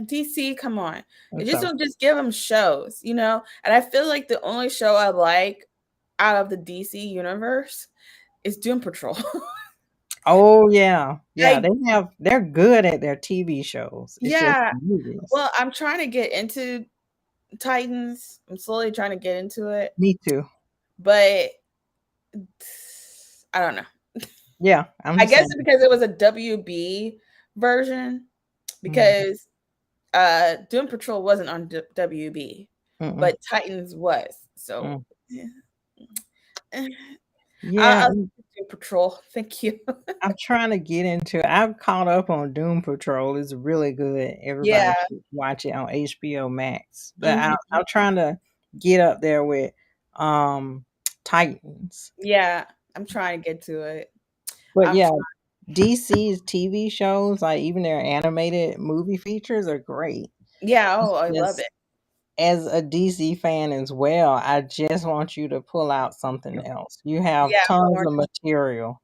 DC, come on. You And just so, don't just give them shows, And I feel like the only show I like out of the DC universe is Doom Patrol. oh yeah, yeah, I they're good at their TV shows. It's just yeah. the movies. Well, I'm trying to get into Titans. I'm slowly trying to get into it, Me too. but I don't know. Yeah, I'm I the guess same. it's because it was a WB version Mm, because Doom Patrol wasn't on WB, mm-mm, but Titans was. So mm. yeah. Yeah, I'll do Patrol. Thank you. I'm trying to get into. I've caught up on Doom Patrol. It's really good. Everybody Yeah. should watch it on HBO Max. But Mhm. I'm trying to get up there with um Titans. Yeah, I'm trying to get to it. But I'm yeah, trying. DC's TV shows, like even their animated movie features, are great. Yeah, It's oh, I love just it. as a DC fan as well, I just want you to pull out something else. You have Yeah, tons of material.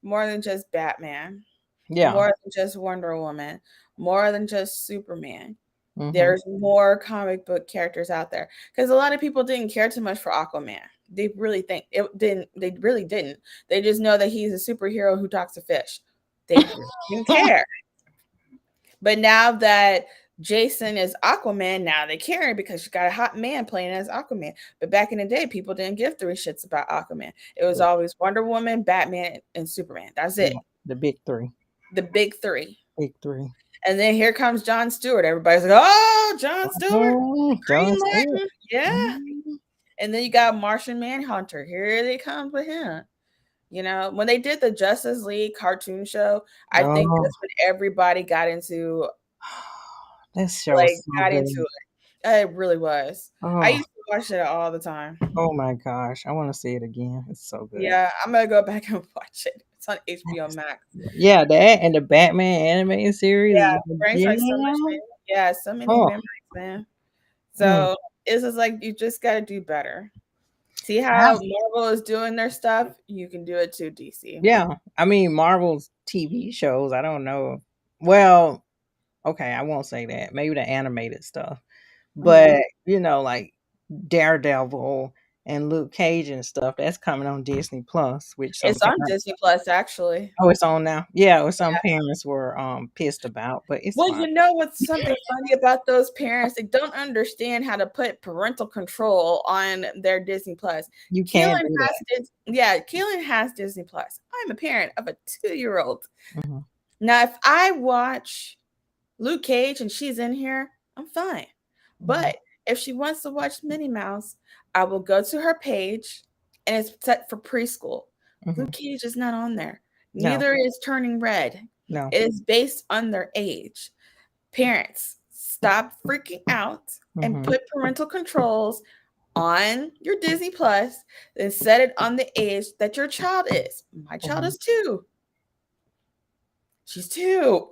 more than just Batman, Yeah. more than just Wonder Woman, more than just Superman. Mhm. There's more comic book characters out there because a lot of people didn't care too much for Aquaman. They really think it didn't. They really didn't. They just know that he's a superhero who talks to fish. They really didn't care. But now that Jason is Aquaman, now they care because you got a hot man playing as Aquaman. But back in the day, people didn't give three shits about Aquaman. It was always Wonder Woman, Batman, and Superman. That's it. Yeah, the big 3. The big three. Big 3. And then here comes John Stewart. Everybody's like, oh, John Stewart, John Green Stewart. Lantern. Yeah. Mhm. And then you got Martian Manhunter. Here they come with him. When they did the Justice League cartoon show, I think Oh, that's when everybody got into that show is so got into good. it. It really was. I Oh, used to watch it all the time. oh my gosh. I want to see it again. It's so good. Yeah, I'm gonna go back and watch it. It's on HBO Max. Yeah, that and the Batman animated series Yeah, is it brings yeah. back so much. Yeah, so many Oh, memories, man. mm. So it's just like you just gotta do better. See I- how Marvel is doing their stuff? You can do it too, DC. yeah. I mean, Marvel's TV shows, I don't know. Well, okay, I won't say that. Maybe the animated stuff. Mhm. But, like Daredevil and Luke Cage and stuff, that's coming on Disney Plus, which some It's on parents. Disney Plus, actually. Oh, it's on now. Yeah, or some parents were pissed about, but it's Well, fine. you know what's something funny about those parents? They don't understand how to put parental control on their Disney Plus. You can't do that. Keelan has Disney Plus. I'm a parent of a 2-year-old. Hmm. Now, if I watch Luke Cage and she's in here, I'm fine. But if she wants to watch Minnie Mouse, I will go to her page and it's set for preschool. Hmm. Luke Cage is not on there. No, Neither is Turning Red. no. It is based on their age. Parents, stop freaking out and Hmm. put parental controls on your Disney Plus and set it on the age that your child is. My child is 2. She's 2.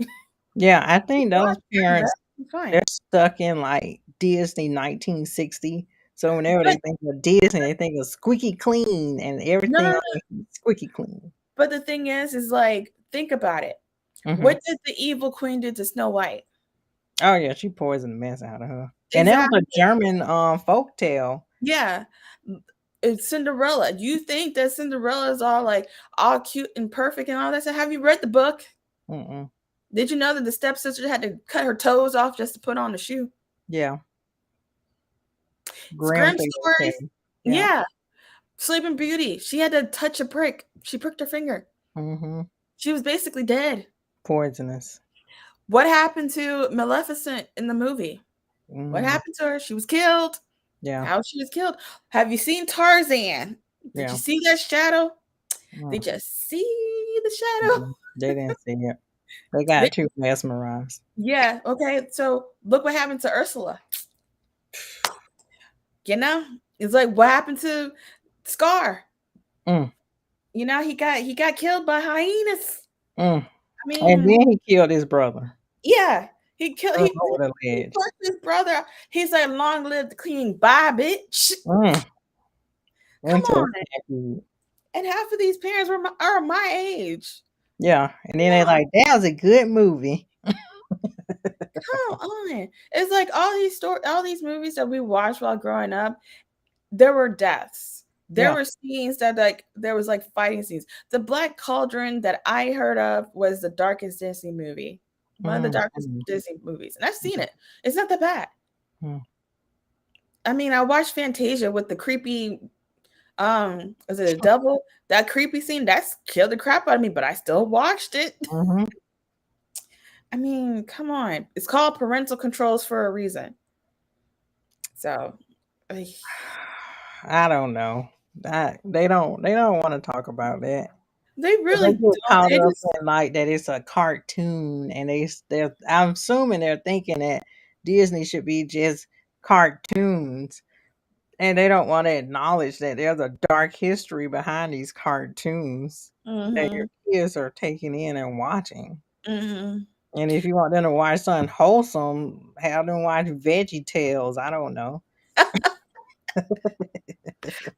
Yeah, I think those Turning parents, Red, fine. they're stuck in like Disney 1960. So whenever they But think of Disney, they think of squeaky clean and no, everything no, on no. it is squeaky clean. But the thing is like, think about it. Hmm. What did the evil queen do to Snow White? Oh yeah, she poisoned the mess out of her. And that was a Exactly. German folk tale. Yeah. It's Cinderella. You think that Cinderella is all cute and perfect and all that? So have you read the book? Mm-mm. Did you know that the stepsister had to cut her toes off just to put on the shoe? Yeah. Grim Scrim fairy stories. tale. Yeah. Yeah. Sleeping Beauty. She had to touch a prick. She pricked her finger. Mm-hmm. She was basically dead. Poisonous. What happened to Maleficent in the movie? What Mm-hmm. happened to her? She was killed. Yeah. How she was killed. Have you seen Tarzan? Did Yeah. you see that shadow? Mm. Did you see the shadow? Mm-mm. They didn't see it. They got too mesmerized. Yeah, okay. So look what happened to Ursula. You know? It's like what happened to Scar? Mm. You know, he got killed by hyenas. Mm. I And then mean, he killed his brother. yeah. He killed Hung over the he ledge. pushed his brother. He's like, long live the queen. Bye, bitch. Mm. Come Into on. the backwood. And half of these parents are my age. Yeah. And then they Yeah, like, that was a good movie. come on. It's like all these movies that we watched while growing up, there were deaths. There Yeah. were scenes that like there was like fighting scenes. The Black Cauldron that I heard of was the darkest Disney movie. One of the darkest Mm-hmm. Disney movies. And I've seen it. It's not that bad. Mm-hmm. I mean, I watched Fantasia with the creepy is it a devil? That creepy scene that killed the crap out of me, but I still watched it. Mm-hmm. I mean, come on. It's called parental controls for a reason. So I don't know. They don't want to talk about that. they They really get don't. caught They up just in like that it's a cartoon, and they're I'm assuming they're thinking that Disney should be just cartoons, and they don't want to acknowledge that there's a dark history behind these cartoons that your mm-hmm, kids are taking in and watching. mm-hmm. And if you want them to watch something wholesome, have them watch Veggie Tales. I don't know.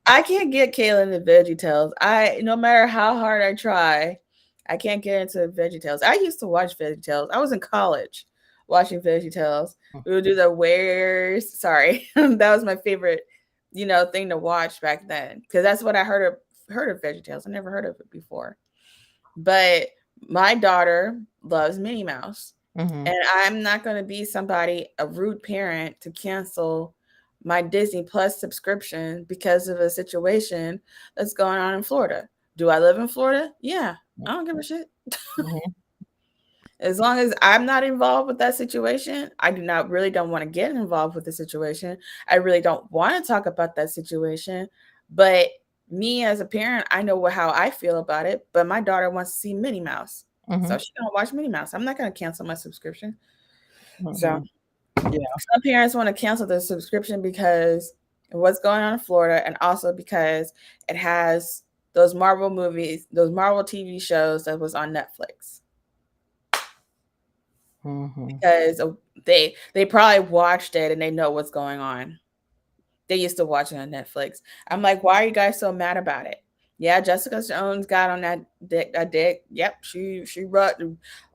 I can't get Kaylin to Veggie Tales. No matter how hard I try, I can't get into Veggie Tales. I used to watch Veggie Tales. I was in college watching Veggie Tales. We would do the where's sorry. That was my favorite, thing to watch back then. Because that's what I heard of Veggie Tales. I never heard of it before. But my daughter loves Minnie Mouse. Mm-hmm. And I'm not going to be a rude parent, to cancel my Disney Plus subscription because of a situation that's going on in Florida. Do I live in Florida? Yeah. I don't give a shit. Mm-hmm. As long as I'm not involved with that situation, I don't want to get involved with the situation. I really don't want to talk about that situation. But me as a parent, I know how I feel about it. But my daughter wants to see Minnie Mouse. Mm-hmm. So she's going to watch Minnie Mouse. I'm not going to cancel my subscription. So Mm-hmm. Yeah. some parents want to cancel the subscription because of what's going on in Florida, and also because it has those Marvel movies, those Marvel TV shows that was on Netflix. Mm-hmm. Because they probably watched it and they know what's going on. They used to watch it on Netflix. I'm like, why are you guys so mad about it? Yeah, Jessica Jones got on that dick. Yep, she rubbed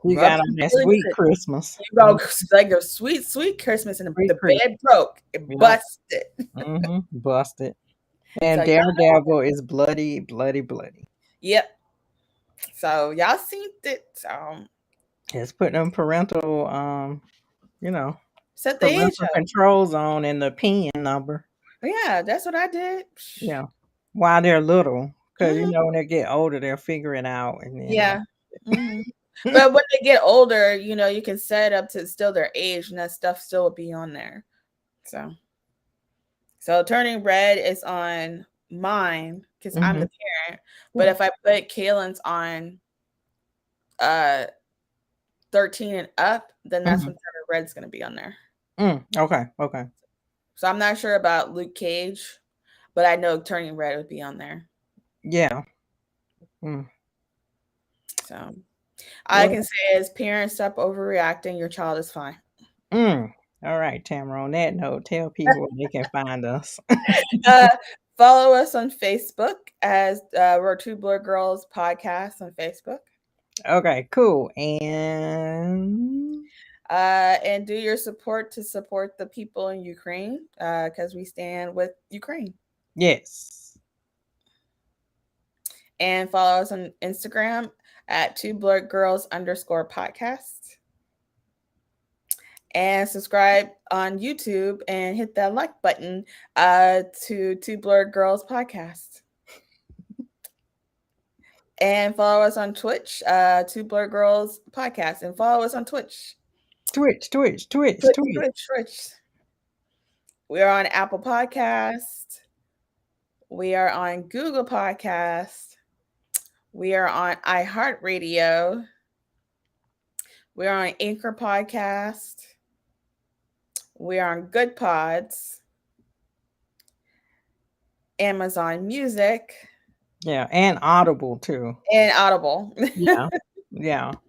We got on that really sweet good. Christmas. You go like a sweet Christmas, and Sweet the Christmas. bed broke. It Yep. busted. Mm-hmm. Busted. And So Daredevil is bloody, bloody, bloody. yep. So y'all seen it. So It's putting them parental, set the age parental up. controls on in the PIN number. Yeah, that's what I did. Yeah. While they're little. Because, Mhm. when they get older, they'll figure it out. And then, Yeah. Mhm. But when they get older, you can set it up to still their age, and that stuff still will be on there. So Turning Red is on mine because I'm the parent. But yeah. if I put Kaylin's on 13 and up, then that's when Turning Red's gonna be on there. Okay. Okay. So I'm not sure about Luke Cage, but I know Turning Red would be on there. Yeah. Mm. So all I can say is, parents, stop overreacting. Your child is fine. All right, Tamara. On that note, tell people they can find us. Follow us on Facebook as we're Two Blur Girls Podcast on Facebook. Okay, cool. And Do your support to support the people in Ukraine, because we stand with Ukraine. yes. And follow us on Instagram at twoblurredgirls_podcast. And subscribe on YouTube and hit that like button to Two Blurred Girls Podcast. And follow us on Twitch, Two Blurred Girls Podcast. And follow us on Twitch. Twitch. We are on Apple Podcast. We are on Google Podcast. We are on iHeartRadio. We are on Anchor Podcast. We are on Goodpods. Amazon Music. Yeah, and Audible too. And Audible. Yeah.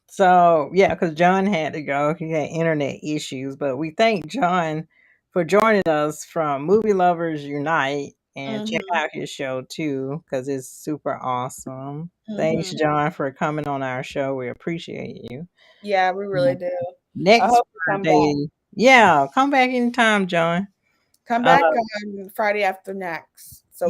So, because John had to go. He had internet issues, but we thank John for joining us from Movie Lovers Unite, and check out his show too, because it's super awesome. Thanks, John, for coming on our show. We appreciate you. Yeah, we really do. Next Friday. Yeah, come back anytime, John. Come back on Friday after next. So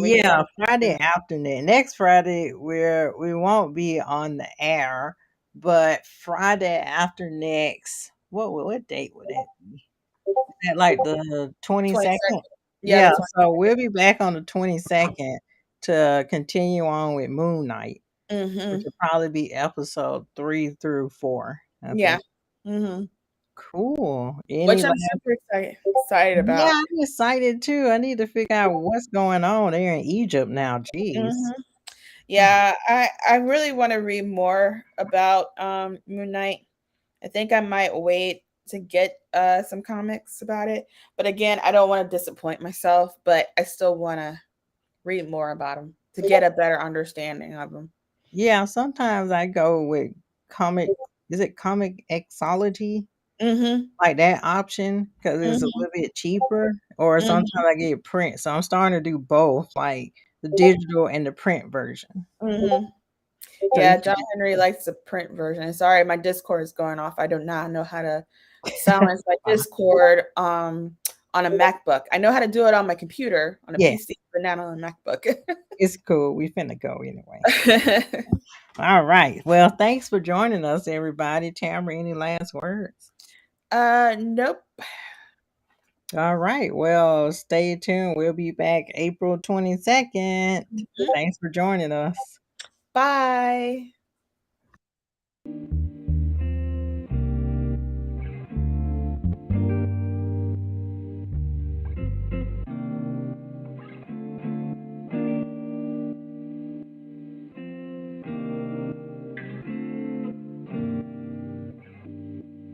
Friday after next Friday we won't be on the air, but Friday after next, what date would that be? Is that like the 22nd? Yeah, so we'll be back on the 22nd to continue on with Moonknight, which will probably be episode 3 through 4. Yeah. Cool. Which I'm super excited about. Yeah, I'm excited too. I need to figure out what's going on there in Egypt now. Jeez. Yeah, I really want to read more about Moonknight. I think I might wait to get some comics about it. But again, I don't want to disappoint myself, but I still want to read more about them to get a better understanding of them. Yeah, sometimes I go with comic. Is it comic Xology? Like that option, because it's a little bit cheaper, or sometimes I get print. So I'm starting to do both, like the digital and the print version. Yeah, John Henry likes the print version. Sorry, my Discord is going off. I do not know how to silence my Discord on a MacBook. I know how to do it on my computer on a PC, but not on a MacBook. It's cool. We finna go anyway. All right. Well, thanks for joining us, everybody. Tamara, any last words? Nope. All right. Well, stay tuned. We'll be back April 22nd. Thanks for joining us. Bye.